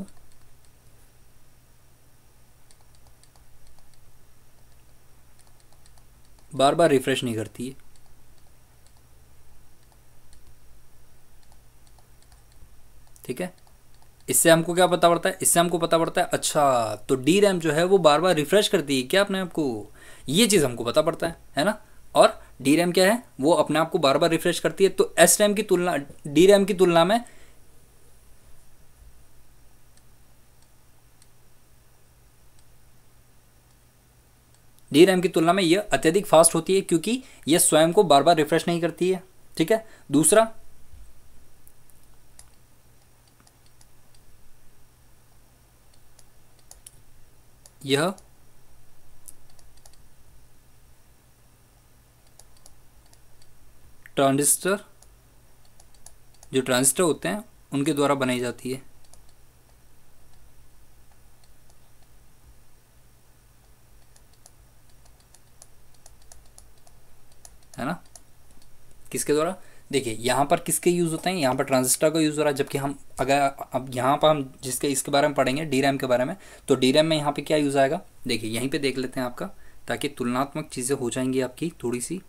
Speaker 1: बार बार रिफ्रेश नहीं करती है, ठीक है। इससे हमको क्या पता पड़ता है? इससे हमको पता पड़ता है अच्छा तो DRAM जो है वो बार बार रिफ्रेश करती है क्या अपने आप को? ये चीज़ हमको पता पड़ता है ना। और DRAM क्या है? वो अपने आप को बार बार रिफ्रेश करती है। तो SRAM की तुलना DRAM की तुलना में DRAM की तुलना में यह अत्यधिक फास्ट होती है क्योंकि यह स्वयं को बार बार रिफ्रेश नहीं करती है, ठीक है। दूसरा यह ट्रांजिस्टर जो ट्रांजिस्टर होते हैं उनके द्वारा बनाई जाती है ना। किसके द्वारा, देखिए यहाँ पर किसके यूज़ होते हैं, यहाँ पर ट्रांजिस्टर का यूज़ हो रहा है, जबकि हम अगर अब यहाँ पर हम जिसके इसके बारे में पढ़ेंगे डी रैम के बारे में, तो डी रैम में यहाँ पे क्या यूज़ आएगा, देखिए यहीं पे देख लेते हैं आपका, ताकि तुलनात्मक चीज़ें हो जाएंगी आपकी थोड़ी सी।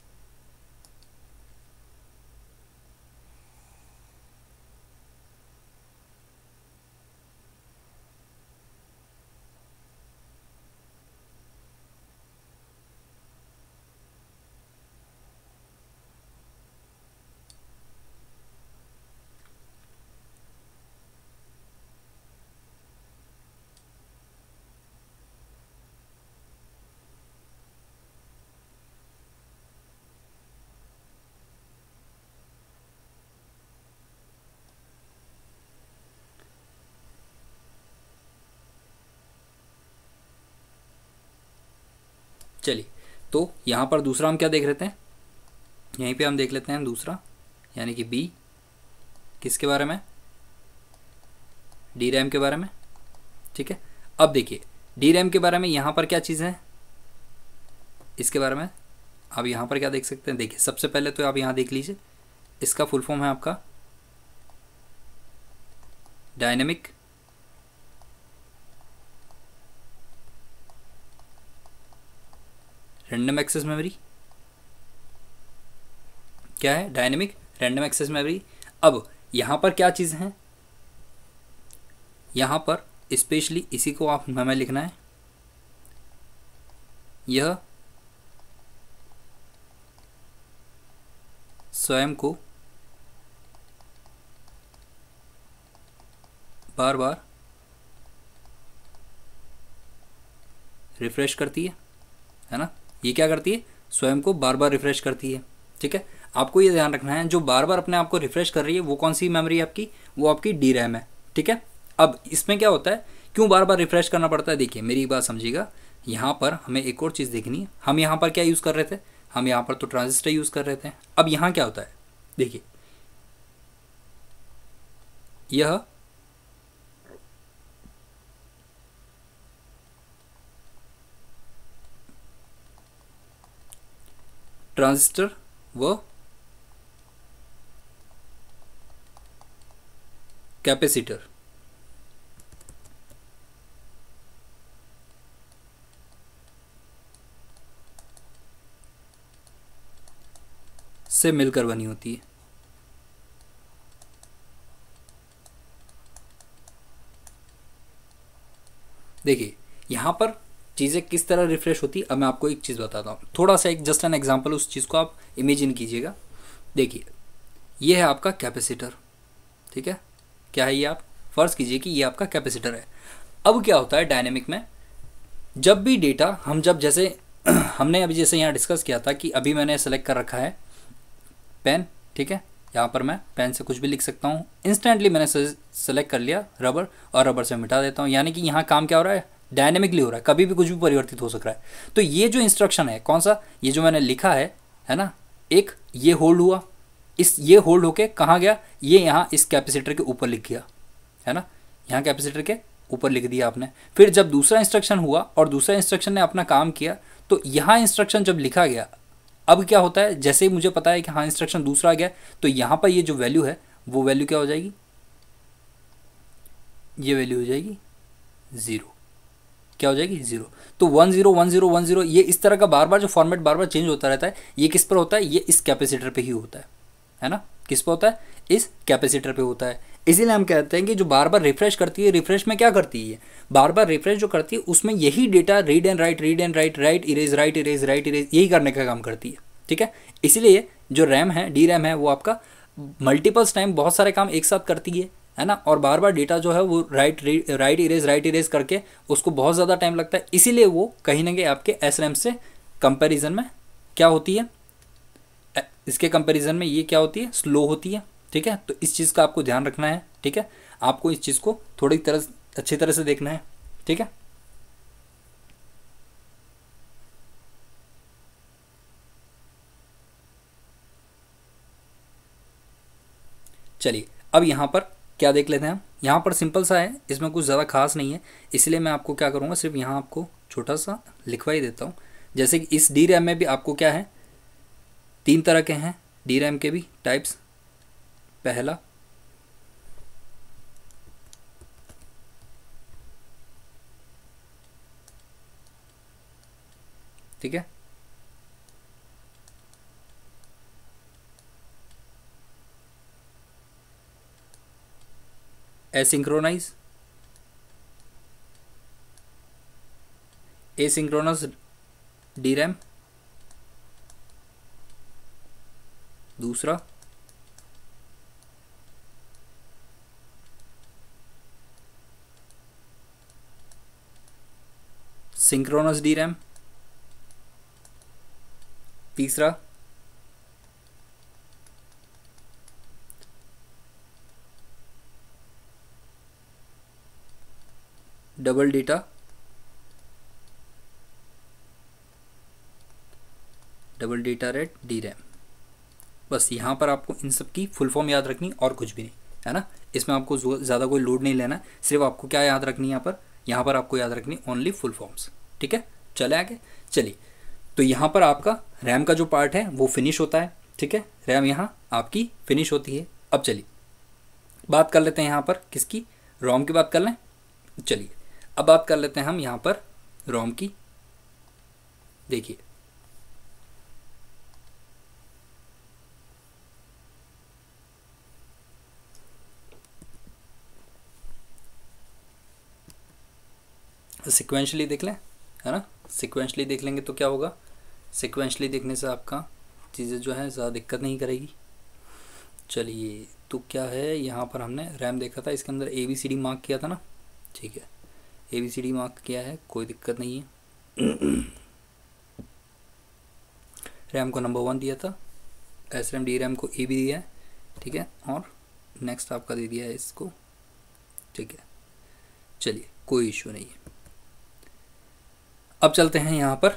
Speaker 1: चलिए, तो यहाँ पर दूसरा हम क्या देख लेते हैं, यहीं पे हम देख लेते हैं दूसरा, यानी कि बी, किसके बारे में, डी रैम के बारे में। ठीक है, अब देखिए डी रैम के बारे में यहाँ पर क्या चीज़ है, इसके बारे में आप यहाँ पर क्या देख सकते हैं। देखिए सबसे पहले तो आप यहाँ देख लीजिए, इसका फुल फॉर्म है आपका डायनेमिक रैंडम एक्सेस मेमोरी। क्या है, डायनेमिक रैंडम एक्सेस मेमोरी। अब यहाँ पर क्या चीज़ है, यहाँ पर स्पेशली इसी को आप हमें लिखना है, यह स्वयं को बार बार रिफ्रेश करती है ना। ये क्या करती है, स्वयं को बार बार रिफ्रेश करती है। ठीक है, आपको ये ध्यान रखना है, जो बार बार अपने आप को रिफ्रेश कर रही है वो कौन सी मेमोरी है आपकी, वो आपकी डी रैम है। ठीक है, अब इसमें क्या होता है, क्यों बार बार रिफ्रेश करना पड़ता है, देखिए मेरी बात समझिएगा, यहाँ पर हमें एक और चीज़ देखनी है। हम यहाँ पर क्या यूज़ कर रहे थे, हम यहाँ पर तो ट्रांजिस्टर यूज़ कर रहे थे। अब यहाँ क्या होता है, देखिए यह ट्रांजिस्टर व कैपेसिटर से मिलकर बनी होती है। देखिए यहाँ पर चीज़ें किस तरह रिफ्रेश होती है, अब मैं आपको एक चीज़ बताता हूँ, थोड़ा सा एक जस्ट एन एग्जांपल, उस चीज़ को आप इमेजिन कीजिएगा। देखिए ये है आपका कैपेसिटर, ठीक है, क्या है ये, आप फर्ज कीजिए कि ये आपका कैपेसिटर है। अब क्या होता है डायनेमिक में, जब भी डेटा हम जब जैसे हमने अभी जैसे यहाँ डिस्कस किया था कि अभी मैंने सेलेक्ट कर रखा है पेन, ठीक है, यहाँ पर मैं पेन से कुछ भी लिख सकता हूँ, इंस्टेंटली मैंने सेलेक्ट कर लिया रबर, और रबर से मिटा देता हूँ, यानी कि यहाँ काम क्या हो रहा है, डायनेमिकली हो रहा है, कभी भी कुछ भी परिवर्तित हो सक रहा है। तो ये जो इंस्ट्रक्शन है कौन सा, ये जो मैंने लिखा है ना, एक ये होल्ड हुआ, इस ये होल्ड होके कहाँ गया, ये यहाँ इस कैपेसिटर के ऊपर लिख गया, है ना, यहाँ कैपेसिटर के ऊपर लिख दिया आपने। फिर जब दूसरा इंस्ट्रक्शन हुआ और दूसरा इंस्ट्रक्शन ने अपना काम किया, तो यहाँ इंस्ट्रक्शन जब लिखा गया, अब क्या होता है, जैसे ही मुझे पता है कि हाँ इंस्ट्रक्शन दूसरा आ गया, तो यहाँ पर ये जो वैल्यू है वो वैल्यू क्या हो जाएगी, ये वैल्यू हो जाएगी ज़ीरो। क्या हो जाएगी, ज़ीरो। तो 10 10 10 ये इस तरह का बार बार जो फॉर्मेट बार बार चेंज होता रहता है, ये किस पर होता है, ये इस कैपेसिटर पे ही होता है ना, किस पर होता है, इस कैपेसिटर पे होता है। इसीलिए हम कहते हैं कि जो बार बार रिफ्रेश करती है, रिफ्रेश में क्या करती है, बार बार रिफ्रेश जो करती है उसमें यही data read and right, read and right, right erase, right erase, right erase, यही करने का काम करती है। ठीक है, इसीलिए जो रैम है, डी रैम है, वो आपका मल्टीपल्स टाइम बहुत सारे काम एक साथ करती है ना, और बार बार डेटा जो है वो राइट इरेज करके उसको बहुत ज़्यादा टाइम लगता है, इसीलिए वो कहीं ना कहीं आपके एस रैम से कंपेरिजन में क्या होती है, इसके कंपैरिजन में ये क्या होती है, स्लो होती है। ठीक है, तो इस चीज़ का आपको ध्यान रखना है। ठीक है, आपको इस चीज़ को थोड़ी तरह अच्छी तरह से देखना है। ठीक है, चलिए अब यहाँ पर क्या देख लेते हैं हम। यहाँ पर सिंपल सा है, इसमें कुछ ज़्यादा खास नहीं है, इसलिए मैं आपको क्या करूँगा, सिर्फ यहाँ आपको छोटा सा लिखवा ही देता हूँ। जैसे कि इस डी रैम में भी आपको क्या है, 3 तरह के हैं डी रैम के भी टाइप्स। पहला ठीक है, एसिंक्रोनाइज, एसिंक्रोनस डी रैम। दूसरा सिंक्रोनस डी रैम। तीसरा double data, double data rate D RAM. बस यहाँ पर आपको इन सब की फुल फॉर्म याद रखनी और कुछ भी नहीं, है ना। इसमें आपको ज़्यादा कोई लोड नहीं लेना, सिर्फ आपको क्या याद रखनी है यहाँ पर आपको याद रखनी ओनली फुल फॉर्म्स। ठीक है, चले आगे। चलिए, तो यहाँ पर आपका रैम का जो पार्ट है वो फिनिश होता है। ठीक है, रैम यहाँ आपकी फिनिश होती है। अब चलिए बात कर लेते हैं यहाँ पर किसकी, रोम की बात कर लें। चलिए अब बात कर लेते हैं हम यहाँ पर रोम की। देखिए सिक्वेंशली देख लें, है ना। सिक्वेंशली देख लेंगे तो क्या होगा, सिक्वेंशली देखने से आपका चीज़ें जो है ज़्यादा दिक्कत नहीं करेगी। चलिए तो क्या है, यहाँ पर हमने रैम देखा था, इसके अंदर ABCD मार्क किया था ना। ठीक है, ABCD मार्क किया है, कोई दिक्कत नहीं है। रैम को नंबर 1 दिया था, SRAM DRAM को A भी दिया है। ठीक है, और नेक्स्ट आपका दे दिया है इसको। ठीक है, चलिए कोई इशू नहीं है। अब चलते हैं यहाँ पर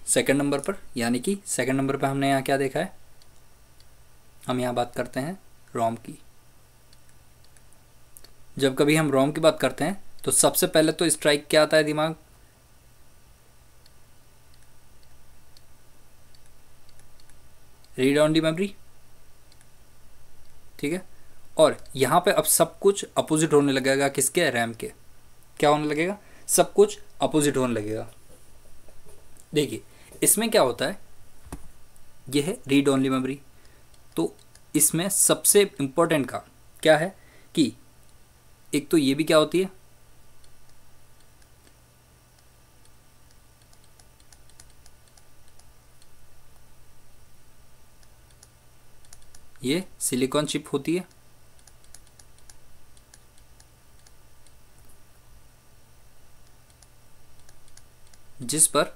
Speaker 1: सेकंड नंबर पर, यानी कि सेकंड नंबर पर हमने यहाँ क्या देखा है, हम यहाँ बात करते हैं रोम की। जब कभी हम रोम की बात करते हैं तो सबसे पहले तो स्ट्राइक क्या आता है दिमाग, रीड ओनली मेमोरी। ठीक है, और यहाँ पे अब सब कुछ अपोजिट होने लगेगा किसके, रैम के। क्या होने लगेगा, सब कुछ अपोजिट होने लगेगा। देखिए इसमें क्या होता है, यह है रीड ओनली मेमोरी। तो इसमें सबसे इम्पोर्टेंट का क्या है कि एक तो ये भी क्या होती है, ये सिलिकॉन चिप होती है। जिस पर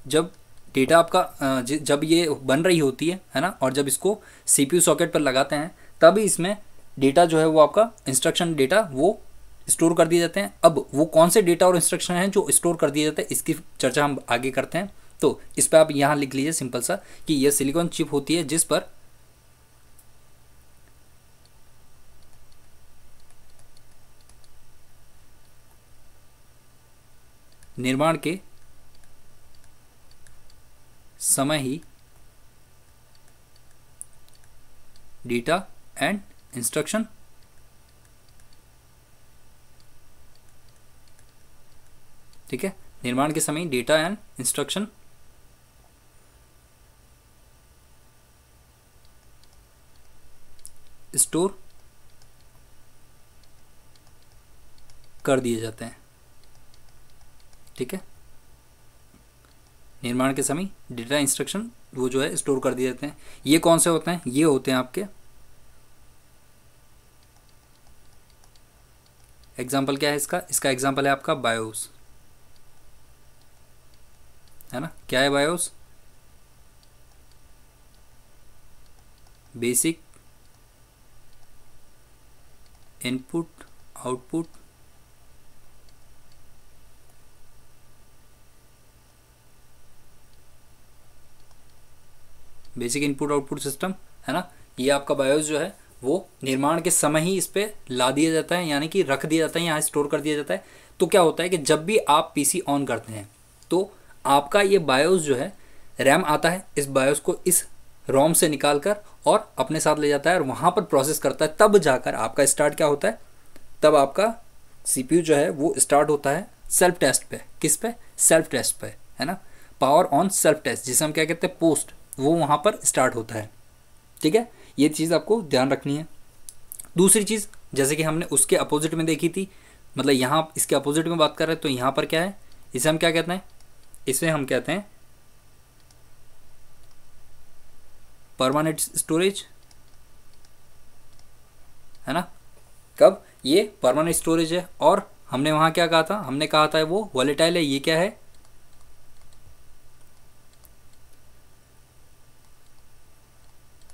Speaker 1: जब डेटा आपका जब ये बन रही होती है ना, और जब इसको CPU सॉकेट पर लगाते हैं तब इसमें डेटा जो है वो आपका इंस्ट्रक्शन डेटा वो स्टोर कर दिए जाते हैं। अब वो कौन से डेटा और इंस्ट्रक्शन हैं जो स्टोर कर दिए जाते हैं, इसकी चर्चा हम आगे करते हैं। तो इस पर आप यहाँ लिख लीजिए सिंपल सा कि यह सिलिकॉन चिप होती है जिस पर निर्माण के समय ही डेटा एंड इंस्ट्रक्शन ठीक है, निर्माण के समय डेटा एंड इंस्ट्रक्शन स्टोर कर दिए जाते हैं। ठीक है, निर्माण के समय डेटा इंस्ट्रक्शन वो जो है स्टोर कर दिए जाते हैं। ये कौन से होते हैं, ये होते हैं आपके, एग्जाम्पल क्या है इसका, इसका एग्जाम्पल है आपका बायोस, है ना। क्या है BIOS, basic input output basic input output system, है ना। ये आपका बायोस जो है वो निर्माण के समय ही इस पर ला दिया जाता है, यानी कि रख दिया जाता है, यहाँ स्टोर कर दिया जाता है। तो क्या होता है कि जब भी आप पीसी ऑन करते हैं तो आपका ये बायोस जो है, रैम आता है, इस बायोस को इस रोम से निकाल कर और अपने साथ ले जाता है और वहाँ पर प्रोसेस करता है। तब जाकर आपका स्टार्ट क्या होता है, तब आपका सीपीयू जो है वो स्टार्ट होता है सेल्फ टेस्ट पे। किस पे? सेल्फ टेस्ट पे, है ना। पावर ऑन सेल्फ टेस्ट, जिसे हम क्या कहते हैं, पोस्ट, वो वहाँ पर स्टार्ट होता है। ठीक है, ये चीज़ आपको ध्यान रखनी है। दूसरी चीज़, जैसे कि हमने उसके अपोजिट में देखी थी, मतलब यहाँ इसके अपोजिट में बात कर रहे हैं, तो यहाँ पर क्या है, इसे हम क्या कहते हैं, इसे हम कहते हैं परमानेंट स्टोरेज, है ना। कब? ये परमानेंट स्टोरेज है। और हमने वहाँ क्या कहा था, हमने कहा था वो वॉलेटाइल है। ये क्या है,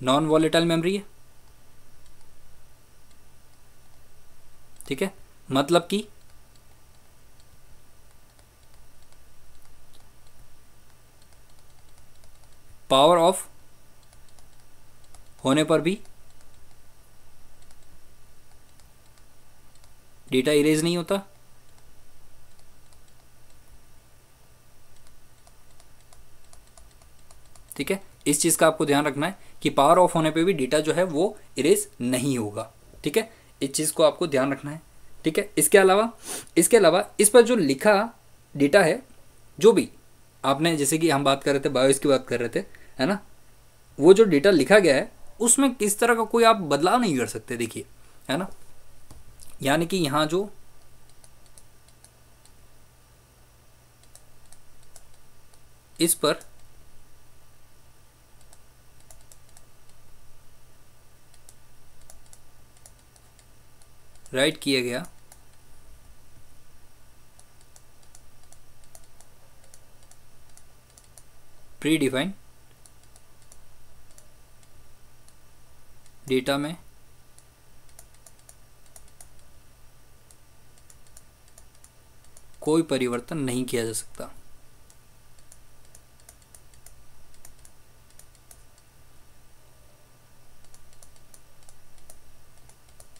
Speaker 1: नॉन वॉलेटाइल मेमोरी है। ठीक है, मतलब कि पावर ऑफ होने पर भी डेटा इरेज नहीं होता। ठीक है, इस चीज़ का आपको ध्यान रखना है कि पावर ऑफ होने पे भी डेटा जो है वो इरेज नहीं होगा। ठीक है, इस चीज़ को आपको ध्यान रखना है। ठीक है, इसके अलावा इस पर जो लिखा डेटा है, जो भी आपने, जैसे कि हम बात कर रहे थे, बायोस की बात कर रहे थे, है ना, वो जो डेटा लिखा गया है उसमें किस तरह का कोई आप बदलाव नहीं कर सकते। देखिए, है ना, यानी कि यहाँ जो इस पर राइट किया गया प्री डिफाइन डेटा में कोई परिवर्तन नहीं किया जा सकता।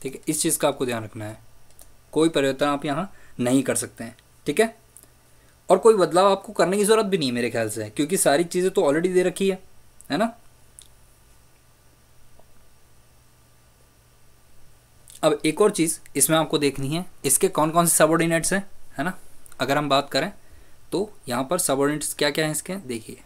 Speaker 1: ठीक है, इस चीज़ का आपको ध्यान रखना है, कोई परिवर्तन आप यहाँ नहीं कर सकते हैं। ठीक है, और कोई बदलाव आपको करने की ज़रूरत भी नहीं है मेरे ख्याल से, क्योंकि सारी चीज़ें तो ऑलरेडी दे रखी है ना। अब एक और चीज़ इसमें आपको देखनी है, इसके कौन कौन से सबऑर्डिनेट्स हैं, है ना। अगर हम बात करें तो यहाँ पर सबऑर्डिनेट्स क्या क्या हैं इसके, देखिए।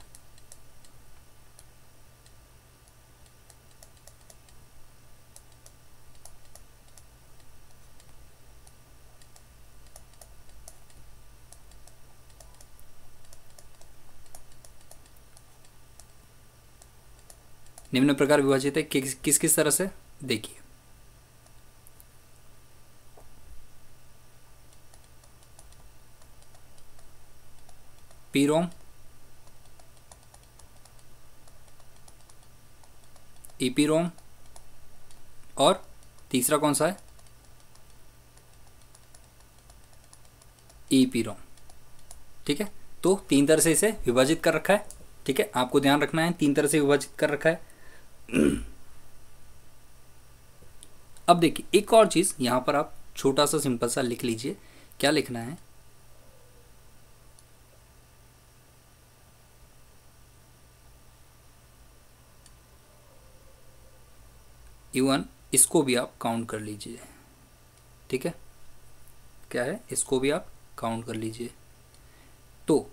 Speaker 1: निम्न प्रकार विभाजित है, किस किस तरह से, देखिए। पीरोम, ईपीरोम, और तीसरा कौन सा है, ईपीरोम। ठीक है, तो तीन तरह से इसे विभाजित कर रखा है। ठीक है, आपको ध्यान रखना है, तीन तरह से विभाजित कर रखा है। अब देखिए एक और चीज़ यहाँ पर आप छोटा सा सिंपल सा लिख लीजिए, क्या लिखना है, इवन इसको भी आप काउंट कर लीजिए। ठीक है, क्या है, इसको भी आप काउंट कर लीजिए। तो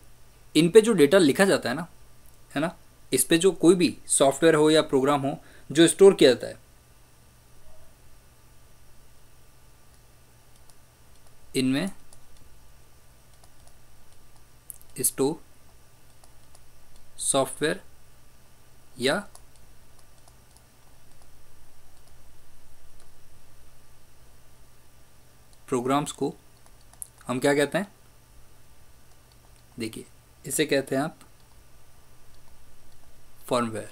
Speaker 1: इन पे जो डेटा लिखा जाता है ना, इस पे जो कोई भी सॉफ्टवेयर हो या प्रोग्राम हो जो स्टोर किया जाता है, इनमें स्टोर सॉफ्टवेयर या प्रोग्राम्स को हम क्या कहते हैं, देखिए इसे कहते हैं आप फर्मवेयर।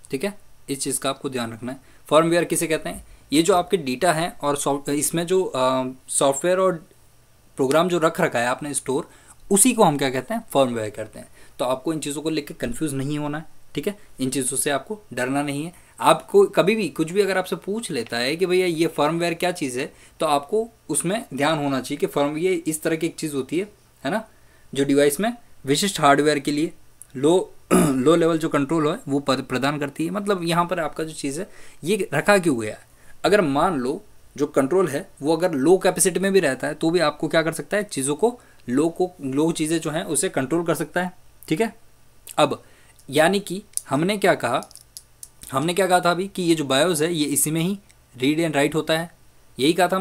Speaker 1: ठीक है, इस चीज़ का आपको ध्यान रखना है। फर्मवेयर किसे कहते हैं, ये जो आपके डेटा हैं और इसमें जो सॉफ्टवेयर और प्रोग्राम जो रख रखा है आपने स्टोर, उसी को हम क्या कहते हैं, फर्मवेयर करते हैं। तो आपको इन चीज़ों को लेकर कंफ्यूज नहीं होना है, ठीक है, इन चीज़ों से आपको डरना नहीं है। आपको कभी भी कुछ भी अगर आपसे पूछ लेता है कि भैया ये फर्मवेयर क्या चीज़ है, तो आपको उसमें ध्यान होना चाहिए कि फर्म ये इस तरह की एक चीज़ होती है ना, जो डिवाइस में विशिष्ट हार्डवेयर के लिए लो लो लेवल जो कंट्रोल है वो प्रदान करती है। मतलब यहाँ पर आपका जो चीज़ है ये रखा क्यों गया है, अगर मान लो जो कंट्रोल है वो अगर लो कैपेसिटी में भी रहता है तो भी आपको क्या कर सकता है, चीज़ों को लो चीज़ें जो हैं उसे कंट्रोल कर सकता है, ठीक है। अब यानी कि हमने क्या कहा था अभी कि ये जो बायोस है ये इसी में ही रीड एंड राइट होता है, यही कहा था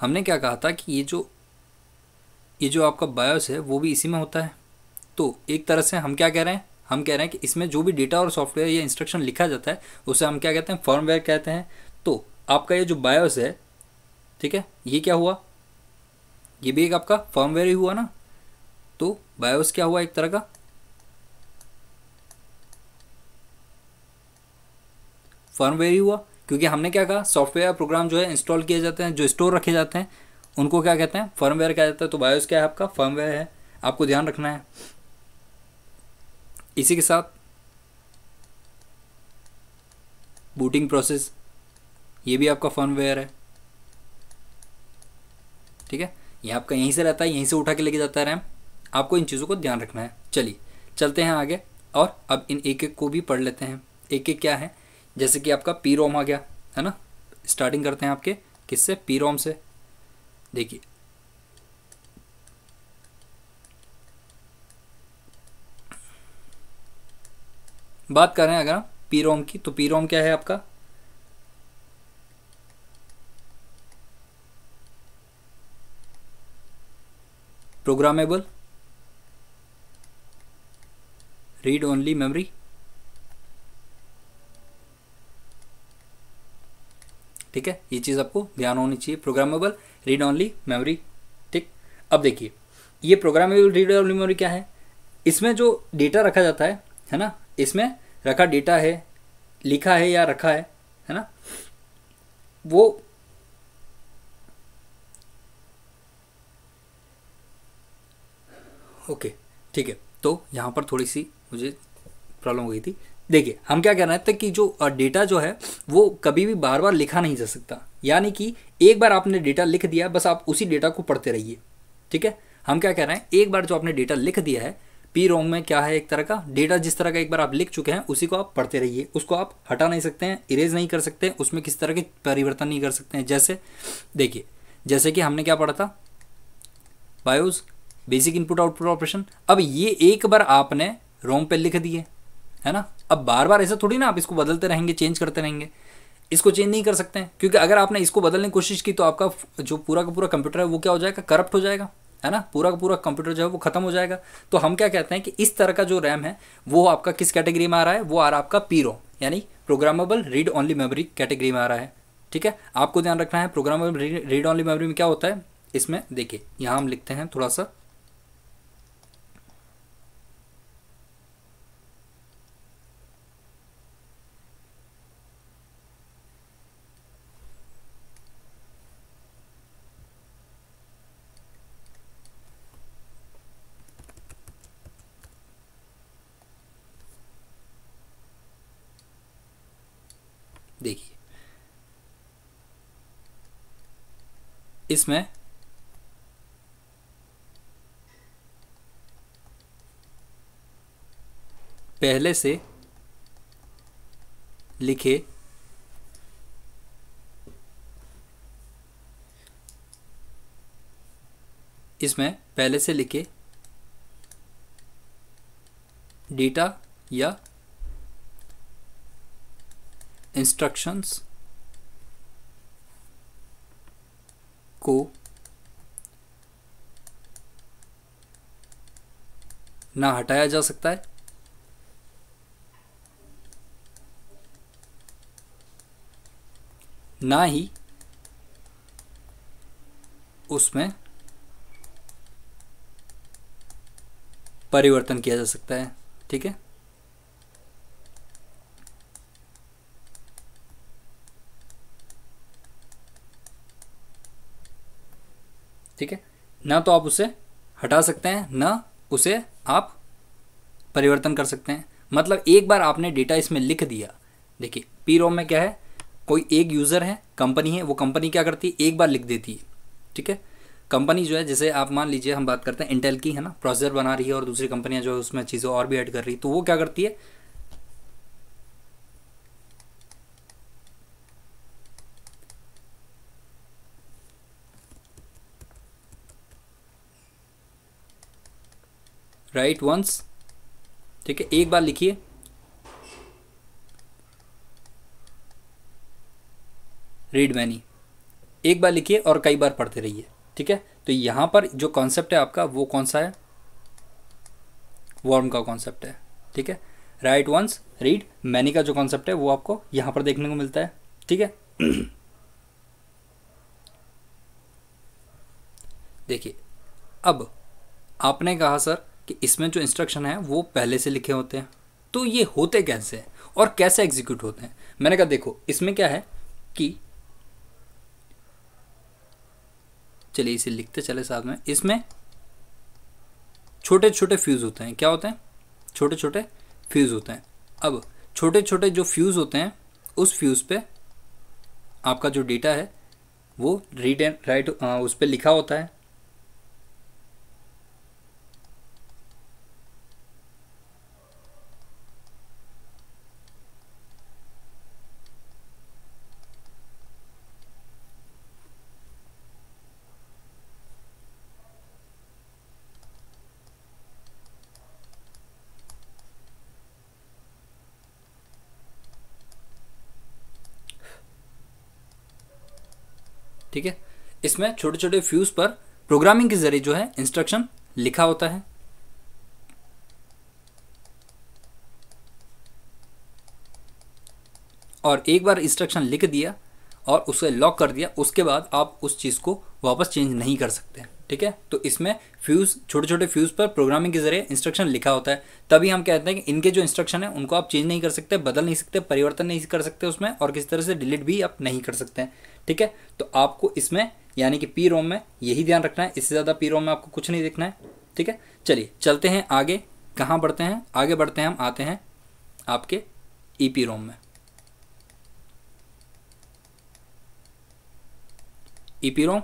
Speaker 1: हमने क्या कहा था कि ये जो आपका बायोस है वो भी इसी में होता है। तो एक तरह से हम क्या कह रहे हैं, हम कह रहे हैं कि इसमें जो भी डेटा और सॉफ्टवेयर या इंस्ट्रक्शन लिखा जाता है उसे हम क्या कहते हैं, फर्मवेयर कहते हैं। तो आपका ये जो बायोस है, ठीक है, ये क्या हुआ, ये भी एक आपका फर्मवेयर ही हुआ ना। तो बायोस क्या हुआ, एक तरह का फर्मवेयर ही हुआ, क्योंकि हमने क्या कहा, सॉफ्टवेयर प्रोग्राम जो है इंस्टॉल किए जाते हैं, जो स्टोर रखे जाते हैं उनको क्या कहते हैं, फर्मवेयर कहा जाता है। तो बायोस क्या है, आपका फर्मवेयर है, आपको ध्यान रखना है। इसी के साथ बूटिंग प्रोसेस, ये भी आपका फर्मवेयर है, ठीक है, ये आपका यहीं से रहता है, यहीं से उठा के लेके जाता है रैम। आपको इन चीज़ों को ध्यान रखना है। चलिए चलते हैं आगे और अब इन एक एक को भी पढ़ लेते हैं। एक एक क्या है, जैसे कि आपका पी रोम आ गया है ना। स्टार्टिंग करते हैं आपके किससे, पी रोम से। देखिए बात कर रहे हैं अगर हम पी रोम की, तो पी रोम क्या है आपका, प्रोग्रामेबल रीड ओनली मेमोरी, ठीक है, ये चीज़ आपको ध्यान होनी चाहिए, प्रोग्रामेबल रीड ओनली मेमोरी, ठीक। अब देखिए ये प्रोग्रामेबल रीड ओनली मेमोरी क्या है, इसमें जो डेटा रखा जाता है ना, इसमें रखा डेटा है, लिखा है या रखा है ना, वो ओके, ठीक है। तो यहाँ पर थोड़ी सी मुझे प्रॉब्लम हो गई थी। देखिए हम क्या कह रहे थे कि जो डेटा जो है वो कभी भी बार बार लिखा नहीं जा सकता, यानी कि एक बार आपने डेटा लिख दिया, बस आप उसी डेटा को पढ़ते रहिए, ठीक है। हम क्या कह रहे हैं, एक बार जो आपने डेटा लिख दिया है, पी रोम में क्या है, एक तरह का डेटा जिस तरह का एक बार आप लिख चुके हैं उसी को आप पढ़ते रहिए, उसको आप हटा नहीं सकते हैं, इरेज नहीं कर सकते, उसमें किस तरह के परिवर्तन नहीं कर सकते हैं। जैसे देखिए, जैसे कि हमने क्या पढ़ा था, BIOS basic input output operation. अब ये एक बार आपने रोम पे लिख दिए है ना, अब बार बार ऐसा थोड़ी ना आप इसको बदलते रहेंगे, चेंज करते रहेंगे, इसको चेंज नहीं कर सकते हैं, क्योंकि अगर आपने इसको बदलने की कोशिश की तो आपका जो पूरा का पूरा कंप्यूटर है वो क्या हो जाएगा, करप्ट हो जाएगा, है ना, पूरा का पूरा कंप्यूटर जो है वो खत्म हो जाएगा। तो हम क्या कहते हैं कि इस तरह का जो रैम है वो आपका किस कैटेगरी में आ रहा है, वो आ रहा है आपका पी रोम, यानी programmable read only memory category में आ रहा है, ठीक है। आपको ध्यान रखना है प्रोग्रामेबल रीड ओनली मेमोरी में क्या होता है। इसमें देखिए यहाँ हम लिखते हैं थोड़ा सा, देखिए इसमें पहले से लिखे इसमें पहले से लिखे डेटा या इंस्ट्रक्शंस को ना हटाया जा सकता है, ना ही उसमें परिवर्तन किया जा सकता है, ठीक है। ठीक है, ना तो आप उसे हटा सकते हैं, ना उसे आप परिवर्तन कर सकते हैं। मतलब एक बार आपने डेटा इसमें लिख दिया, देखिए पी रोम में क्या है, कोई एक यूज़र है, कंपनी है, वो कंपनी क्या करती है, एक बार लिख देती है, ठीक है। कंपनी जो है, जैसे आप मान लीजिए हम बात करते हैं इंटेल की, है ना, प्रोसेसर बना रही है और दूसरी कंपनियां जो है उसमें चीज़ें और भी ऐड कर रही है, तो वो क्या करती है, राइट वंस, ठीक है, एक बार लिखिए, रीड मैनी, एक बार लिखिए और कई बार पढ़ते रहिए, ठीक है। तो यहाँ पर जो कॉन्सेप्ट है आपका वो कौन सा है, वॉर्म का कॉन्सेप्ट है, ठीक है। राइट वंस रीड मैनी का जो कॉन्सेप्ट है वो आपको यहाँ पर देखने को मिलता है, ठीक है। देखिए अब आपने कहा सर कि इसमें जो इंस्ट्रक्शन है वो पहले से लिखे होते हैं, तो ये होते कैसे हैं और कैसे एग्जीक्यूट होते हैं। मैंने कहा देखो इसमें क्या है कि, चलिए इसे लिखते चले साथ में, इसमें छोटे छोटे फ्यूज़ होते हैं, क्या होते हैं, छोटे छोटे फ्यूज़ होते हैं। अब छोटे छोटे जो फ्यूज़ होते हैं उस फ्यूज़ पे आपका जो डेटा है वो रीड एंड राइट उस पर लिखा होता है। ठीक है, इसमें छोटे छोटे फ्यूज़ पर प्रोग्रामिंग के जरिए जो है इंस्ट्रक्शन लिखा होता है। और एक बार इंस्ट्रक्शन लिख दिया और उसे लॉक कर दिया, उसके बाद आप उस चीज़ को वापस चेंज नहीं कर सकते, ठीक है। तो इसमें फ्यूज़, छोटे छोटे फ्यूज़ पर प्रोग्रामिंग के जरिए इंस्ट्रक्शन लिखा होता है, तभी हम कहते हैं कि इनके जो इंस्ट्रक्शन है उनको आप चेंज नहीं कर सकते, बदल नहीं सकते, परिवर्तन नहीं कर सकते उसमें, और किसी तरह से डिलीट भी आप नहीं कर सकते हैं, ठीक है। तो आपको इसमें यानी कि पी रोम में यही ध्यान रखना है, इससे ज़्यादा पी रोम में आपको कुछ नहीं देखना है, ठीक है। चलिए चलते हैं आगे, कहाँ बढ़ते हैं, आगे बढ़ते हैं हम, आते हैं आपके ई पी रोम में। EPROM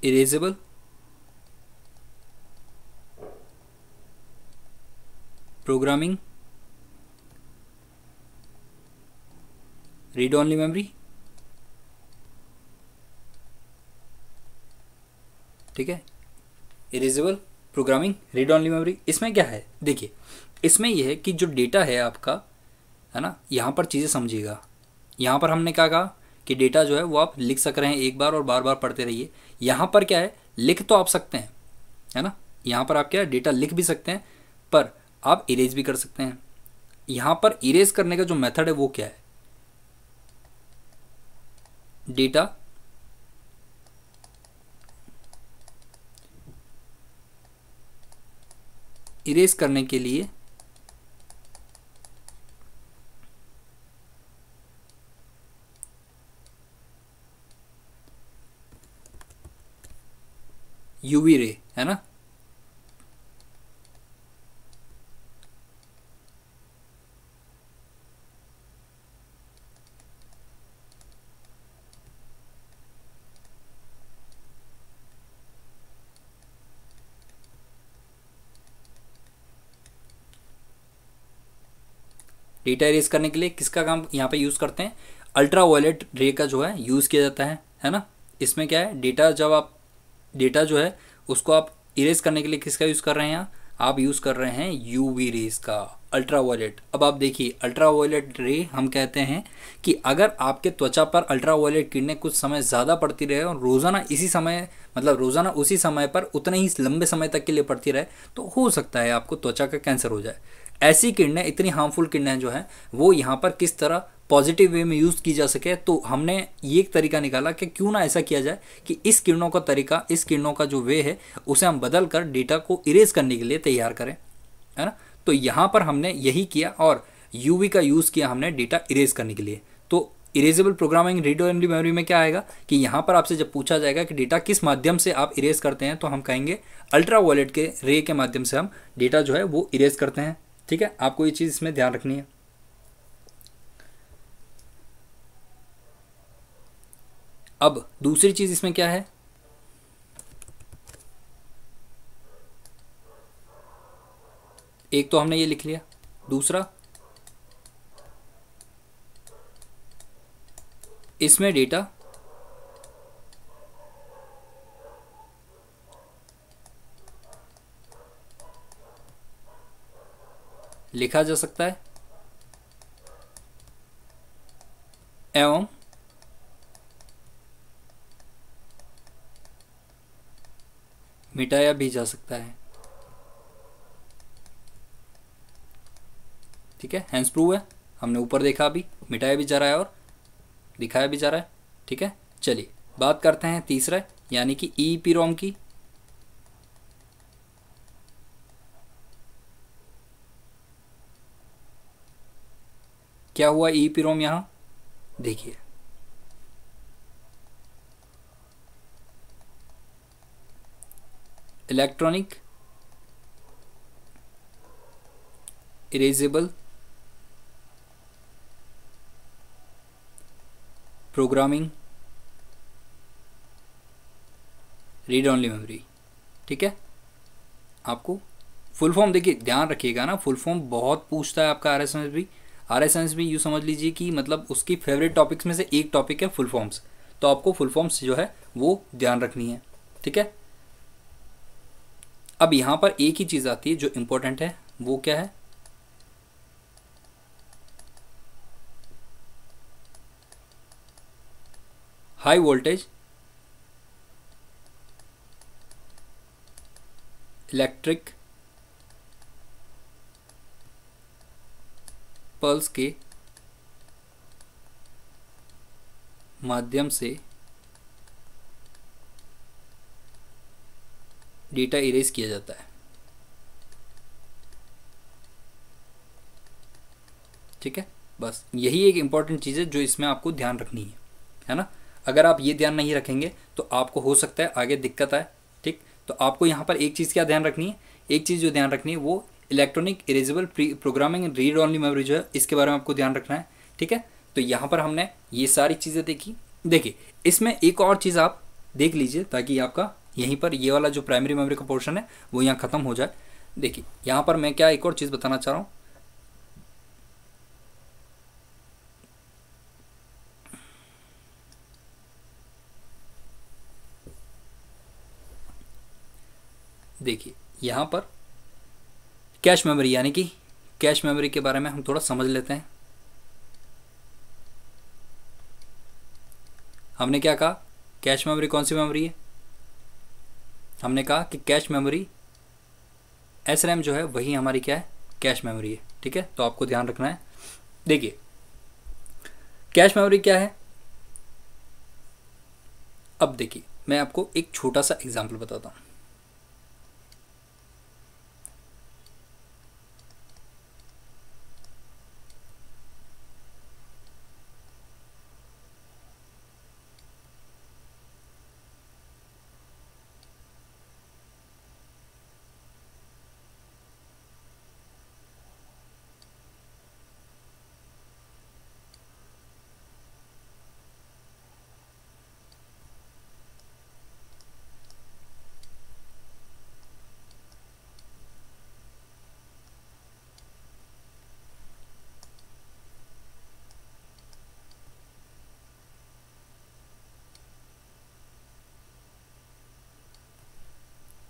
Speaker 1: erasable, programming, read only memory, ठीक है, erasable, programming, read only memory. इसमें क्या है, देखिए इसमें यह है कि जो डेटा है आपका, है ना, यहाँ पर चीज़ें समझिएगा। यहाँ पर हमने क्या कहा कि डेटा जो है वो आप लिख सक रहे हैं एक बार और बार बार पढ़ते रहिए। यहाँ पर क्या है, लिख तो आप सकते हैं, है ना, यहाँ पर आप क्या है डेटा लिख भी सकते हैं, पर आप इरेज भी कर सकते हैं। यहाँ पर इरेज करने का जो मेथड है वो क्या है, डेटा इरेज करने के लिए यूवी रे, है ना, डेटा इरेज करने के लिए किसका काम यहाँ पे यूज़ करते हैं, अल्ट्रा वायलेट रे का जो है यूज़ किया जाता है ना। इसमें क्या है, डेटा जब आप डेटा जो है उसको आप इरेज करने के लिए किसका यूज़ कर रहे हैं, यहाँ आप यूज़ कर रहे हैं यूवी रेज का, अल्ट्रा वायलेट। अब आप देखिए अल्ट्रा वायलेट रे हम कहते हैं कि अगर आपके त्वचा पर अल्ट्रा वायलेट किरणें कुछ समय ज़्यादा पड़ती रहे और रोज़ाना इसी समय, मतलब रोज़ाना उसी समय पर उतने ही लंबे समय तक के लिए पड़ती रहे, तो हो सकता है आपको त्वचा का कैंसर हो जाए। ऐसी किरणें, इतनी हार्मफुल किरणें जो हैं वो यहाँ पर किस तरह पॉजिटिव वे में यूज़ की जा सके, तो हमने ये एक तरीका निकाला कि क्यों ना ऐसा किया जाए कि इस किरणों का तरीका, इस किरणों का जो वे है उसे हम बदल कर डेटा को इरेज करने के लिए तैयार करें, है ना। तो यहाँ पर हमने यही किया और यूवी का यूज़ किया हमने डेटा इरेज करने के लिए। तो erasable programming read only memory में क्या आएगा कि यहाँ पर आपसे जब पूछा जाएगा कि डेटा किस माध्यम से आप इरेज करते हैं, तो हम कहेंगे अल्ट्रा वायलेट के रे के माध्यम से हम डेटा जो है वो इरेज करते हैं। ठीक है, आपको ये चीज़ इसमें ध्यान रखनी है। अब दूसरी चीज़ इसमें क्या है, एक तो हमने ये लिख लिया, दूसरा इसमें डेटा लिखा जा सकता है एवं मिटाया भी जा सकता है। ठीक है, हैंस प्रूव है, हमने ऊपर देखा, अभी मिटाया भी जा रहा है और दिखाया भी जा रहा है। ठीक है, चलिए बात करते हैं तीसरा, यानी कि ईईपीरोम की। क्या हुआ ईईपीरोम, यहां देखिए electronic erasable programming read only memory. ठीक है, आपको फुल फॉर्म देखिए, ध्यान रखिएगा ना, फुल फॉर्म बहुत पूछता है आपका आरएसएमएस भी यूँ समझ लीजिए कि मतलब उसकी फेवरेट टॉपिक्स में से एक टॉपिक है फुल फॉर्म्स, तो आपको फुल फॉर्म्स जो है वो ध्यान रखनी है। ठीक है, अब यहाँ पर एक ही चीज़ आती है जो इम्पोर्टेंट है, वो क्या है, हाई वोल्टेज इलेक्ट्रिक पल्स के माध्यम से डेटा इरेज किया जाता है। ठीक है, बस यही एक इम्पॉर्टेंट चीज़ है जो इसमें आपको ध्यान रखनी है ना। अगर आप ये ध्यान नहीं रखेंगे तो आपको हो सकता है आगे दिक्कत आए। ठीक, तो आपको यहाँ पर एक चीज़ क्या ध्यान रखनी है, एक चीज़ जो ध्यान रखनी है वो electronic erasable programming read only memory जो है, इसके बारे में आपको ध्यान रखना है। ठीक है, तो यहाँ पर हमने ये सारी चीज़ें देखी। देखिए इसमें एक और चीज़ आप देख लीजिए ताकि आपका यहीं पर ये वाला जो प्राइमरी मेमोरी का पोर्शन है वो यहाँ ख़त्म हो जाए। देखिए यहाँ पर मैं क्या एक और चीज़ बताना चाह रहा हूँ, देखिए यहाँ पर कैश मेमोरी, यानी कि कैश मेमोरी के बारे में हम थोड़ा समझ लेते हैं। हमने क्या कहा, कैश मेमोरी कौन सी मेमोरी है, हमने कहा कि कैश मेमोरी SRAM जो है वही हमारी क्या है, कैश मेमोरी है। ठीक है, तो आपको ध्यान रखना है। देखिए कैश मेमोरी क्या है, अब देखिए मैं आपको एक छोटा सा एग्जांपल बताता हूँ।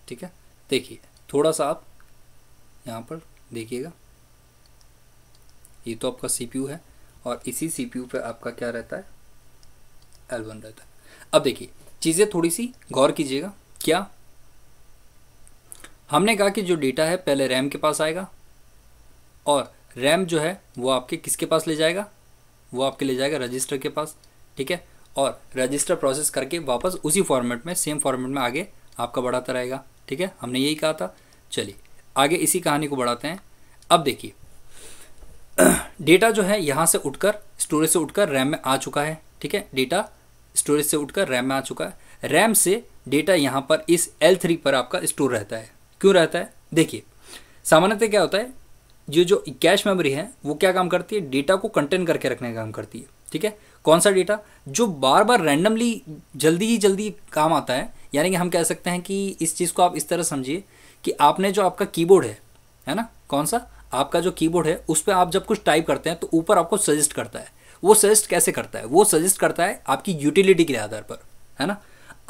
Speaker 1: ठीक है, देखिए थोड़ा सा आप यहाँ पर देखिएगा, ये तो आपका CPU है और इसी CPU पे आपका क्या रहता है, L1 रहता है। अब देखिए चीज़ें थोड़ी सी गौर कीजिएगा, क्या हमने कहा कि जो डेटा है पहले रैम के पास आएगा और रैम जो है वो आपके किसके पास ले जाएगा, वो आपके ले जाएगा रजिस्टर के पास, ठीक है, और रजिस्टर प्रोसेस करके वापस उसी फॉर्मेट में, सेम फॉर्मेट में आगे आपका बढ़ाता रहेगा, ठीक है, हमने यही कहा था। चलिए आगे इसी कहानी को बढ़ाते हैं। अब देखिए डेटा जो है यहाँ से उठकर, स्टोरेज से उठकर रैम में आ चुका है, ठीक है, डेटा स्टोरेज से उठकर रैम में आ चुका है। रैम से डेटा यहाँ पर इस L3 पर आपका स्टोर रहता है। क्यों रहता है? देखिए सामान्यतः क्या होता है, जो कैश मेमोरी है वो क्या काम करती है, डेटा को कंटेन करके रखने का काम करती है, ठीक है। कौन सा डेटा? जो बार बार रैंडमली जल्दी काम आता है। यानी कि हम कह सकते हैं कि इस चीज़ को आप इस तरह समझिए कि आपने जो आपका कीबोर्ड है ना, कौन सा आपका जो कीबोर्ड है उस पर आप जब कुछ टाइप करते हैं तो ऊपर आपको सजेस्ट करता है। वो सजेस्ट कैसे करता है? वो सजेस्ट करता है आपकी यूटिलिटी के आधार पर, है ना।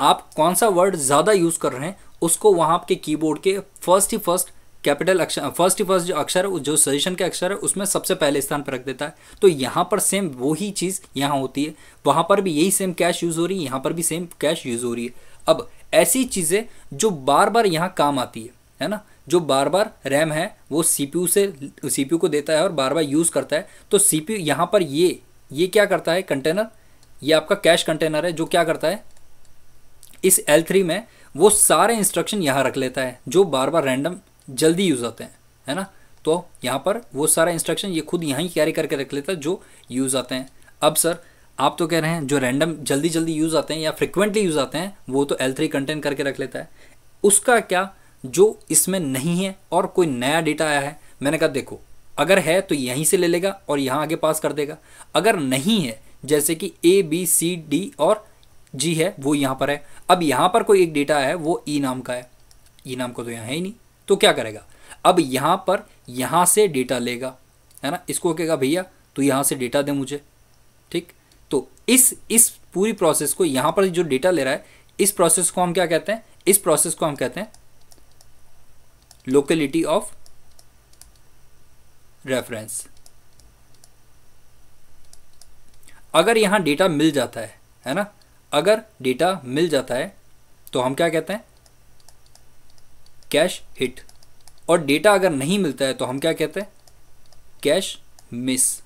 Speaker 1: आप कौन सा वर्ड ज़्यादा यूज़ कर रहे हैं उसको वहाँ आपके कीबोर्ड के फर्स्ट कैपिटल अक्षर, फर्स्ट जो अक्षर है, जो सजेशन के अक्षर है उसमें सबसे पहले स्थान पर रख देता है। तो यहाँ पर सेम वही चीज़ यहाँ होती है, वहाँ पर भी यही सेम कैश यूज़ हो रही है, यहाँ पर भी सेम कैश यूज़ हो रही है। अब ऐसी चीज़ें जो बार बार यहाँ काम आती है ना, जो बार बार रैम है वो सीपीयू को देता है और बार बार यूज़ करता है। तो सीपीयू यहाँ पर ये क्या करता है, कंटेनर, ये आपका कैश कंटेनर है जो क्या करता है, इस L3 में वो सारे इंस्ट्रक्शन यहाँ रख लेता है जो बार बार रैंडम जल्दी यूज़ होते हैं, है ना। तो यहाँ पर वो सारा इंस्ट्रक्शन ये खुद यहाँ ही कैरी करके रख लेता है जो यूज़ आते हैं। अब सर आप तो कह रहे हैं जो रैंडम जल्दी यूज़ आते हैं या फ्रिक्वेंटली यूज़ आते हैं वो तो L3 कंटेन करके रख लेता है। उसका क्या जो इसमें नहीं है और कोई नया डेटा आया है? मैंने कहा देखो, अगर है तो यहीं से ले लेगा और यहाँ आगे पास कर देगा। अगर नहीं है, जैसे कि ABCD और G है वो यहाँ पर है, अब यहाँ पर कोई एक डेटा है वो E नाम का है, E नाम का तो यहाँ है ही नहीं, तो क्या करेगा, अब यहाँ पर यहाँ से डेटा लेगा, है ना। इसको कहेगा भैया तो यहाँ से डेटा दे मुझे, ठीक। तो इस पूरी प्रोसेस को, यहाँ पर जो डेटा ले रहा है, इस प्रोसेस को हम क्या कहते हैं, इस प्रोसेस को हम कहते हैं लोकेलिटी ऑफ रेफरेंस। अगर यहाँ डेटा मिल जाता है ना, अगर डेटा मिल जाता है तो हम क्या कहते हैं, कैश हिट। और डेटा अगर नहीं मिलता है तो हम क्या कहते हैं, कैश मिस,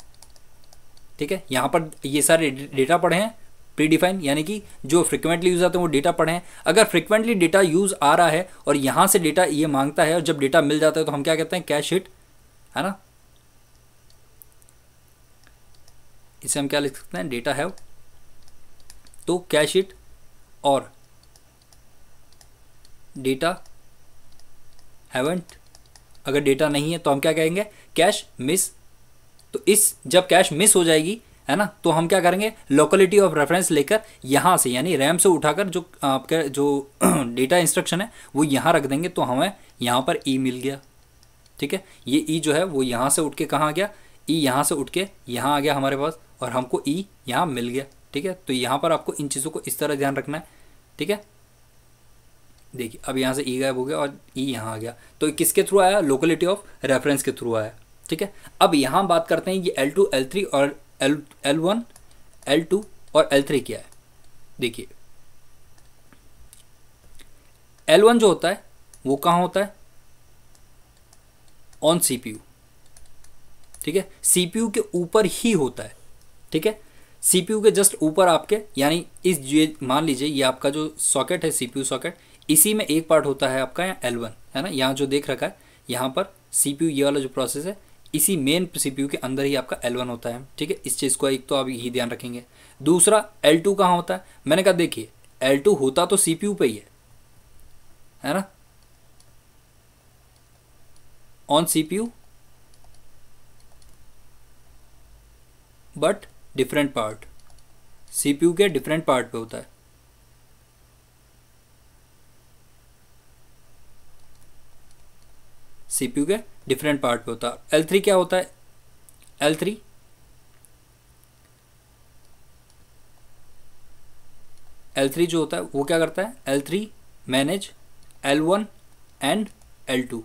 Speaker 1: ठीक है। यहाँ पर ये सारे डेटा पढ़े हैं प्रीडिफाइन, यानी कि जो फ्रिक्वेंटली यूज आते हैं वो डेटा पढ़े हैं। अगर फ्रिक्वेंटली डेटा यूज आ रहा है और यहाँ से डेटा ये मांगता है और जब डेटा मिल जाता है तो हम क्या कहते हैं, कैश हिट, है ना। इसे हम क्या लिख सकते हैं, डेटा हैव, तो कैश हिट। और डेटा हैवंट, अगर डेटा नहीं है तो हम क्या कहेंगे, कैश मिस। तो इस जब कैश मिस हो जाएगी, है ना, तो हम क्या करेंगे, लोकेलिटी ऑफ रेफरेंस लेकर यहाँ से, यानी रैम से उठाकर जो आपका जो डेटा इंस्ट्रक्शन है वो यहाँ रख देंगे, तो हमें यहाँ पर ई मिल गया, ठीक है। ये ई जो है वो यहाँ से उठ के कहाँ आ गया, ई यहाँ से उठ के यहाँ आ गया हमारे पास, और हमको ई यहाँ मिल गया, ठीक है। तो यहाँ पर आपको इन चीज़ों को इस तरह ध्यान रखना है, ठीक है। देखिए अब यहाँ से ई गायब हो गया और ई यहाँ आ गया, तो किसके थ्रू आया, लोकेलिटी ऑफ रेफरेंस के थ्रू आया, ठीक है। अब यहाँ बात करते हैं ये L2 L3 और L1 L2 और L3 क्या है। देखिए L1 जो होता है वो कहाँ होता है, ऑन CPU, ठीक है, CPU के ऊपर ही होता है, ठीक है। CPU के जस्ट ऊपर आपके, यानी इस मान लीजिए ये आपका जो सॉकेट है CPU सॉकेट, इसी में एक पार्ट होता है आपका यहाँ L1, है ना। यहाँ जो देख रखा है यहाँ पर CPU, ये वाला जो प्रोसेस है इसी मेन CPU के अंदर ही आपका L1 होता है, ठीक है। इस चीज़ को एक तो आप यही ध्यान रखेंगे। दूसरा L2 कहाँ होता है, मैंने कहा देखिए L2 होता तो CPU पे ही है ना, on CPU but different part, CPU के डिफरेंट पार्ट पे होता है। CPU के डिफरेंट पार्ट पे होता है। L3 क्या होता है, L3 जो होता है वो क्या करता है, L3 manage L1 and L2,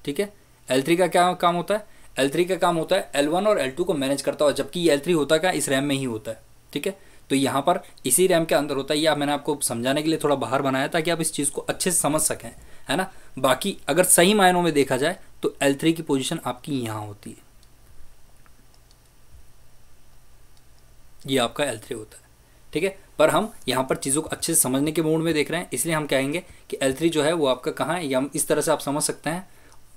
Speaker 1: ठीक है। L3 का क्या काम होता है, L3 का काम होता है L1 और L2 को मैनेज करता है, जबकि ये L3 होता क्या, इस रैम में ही होता है, ठीक है। तो यहाँ पर इसी रैम के अंदर होता है। ये मैंने आपको समझाने के लिए थोड़ा बाहर बनाया ताकि आप इस चीज़ को अच्छे से समझ सकें, है ना। बाकी अगर सही मायनों में देखा जाए तो L3 की पोजीशन आपकी यहाँ होती है। ये आपका L3 होता है। ठीक है, पर हम यहाँ पर चीज़ों को अच्छे से समझने के मूड में देख रहे हैं, इसलिए हम कहेंगे कि L3 जो है वो आपका कहाँ है, या हम इस तरह से आप समझ सकते हैं।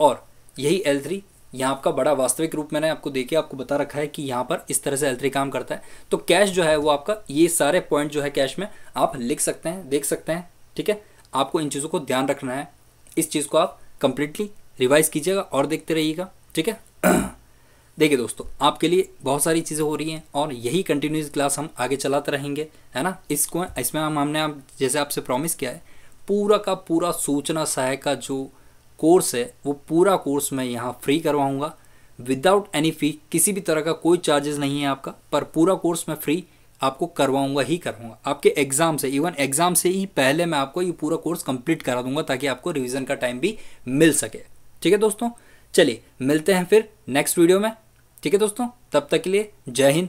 Speaker 1: और यही L3 यहाँ आपका बड़ा वास्तविक रूप मैंने आपको देके आपको बता रखा है कि यहाँ पर इस तरह से L3 काम करता है। तो कैश जो है वो आपका, ये सारे पॉइंट जो है कैश में आप लिख सकते हैं, देख सकते हैं। ठीक है, आपको इन चीज़ों को ध्यान रखना है, इस चीज़ को आप कंप्लीटली रिवाइज कीजिएगा और देखते रहिएगा। ठीक है देखिए दोस्तों, आपके लिए बहुत सारी चीज़ें हो रही हैं और यही कंटिन्यूस क्लास हम आगे चलाते रहेंगे, है ना। इसमें हमने जैसे आपसे प्रॉमिस किया है, पूरा का पूरा सूचना सहायक का जो कोर्स है वो पूरा कोर्स मैं यहाँ फ्री करवाऊँगा विदाउट एनी फ़ी। किसी भी तरह का कोई चार्जेस नहीं है आपका, पर पूरा कोर्स मैं फ्री आपको करवाऊँगा ही करवाऊँगा। आपके एग्ज़ाम से, इवन एग्ज़ाम से ही पहले मैं आपको ये पूरा कोर्स कंप्लीट करा दूंगा, ताकि आपको रिवीजन का टाइम भी मिल सके। ठीक है दोस्तों, चलिए मिलते हैं फिर नेक्स्ट वीडियो में। ठीक है दोस्तों, तब तक के लिए जय हिंद,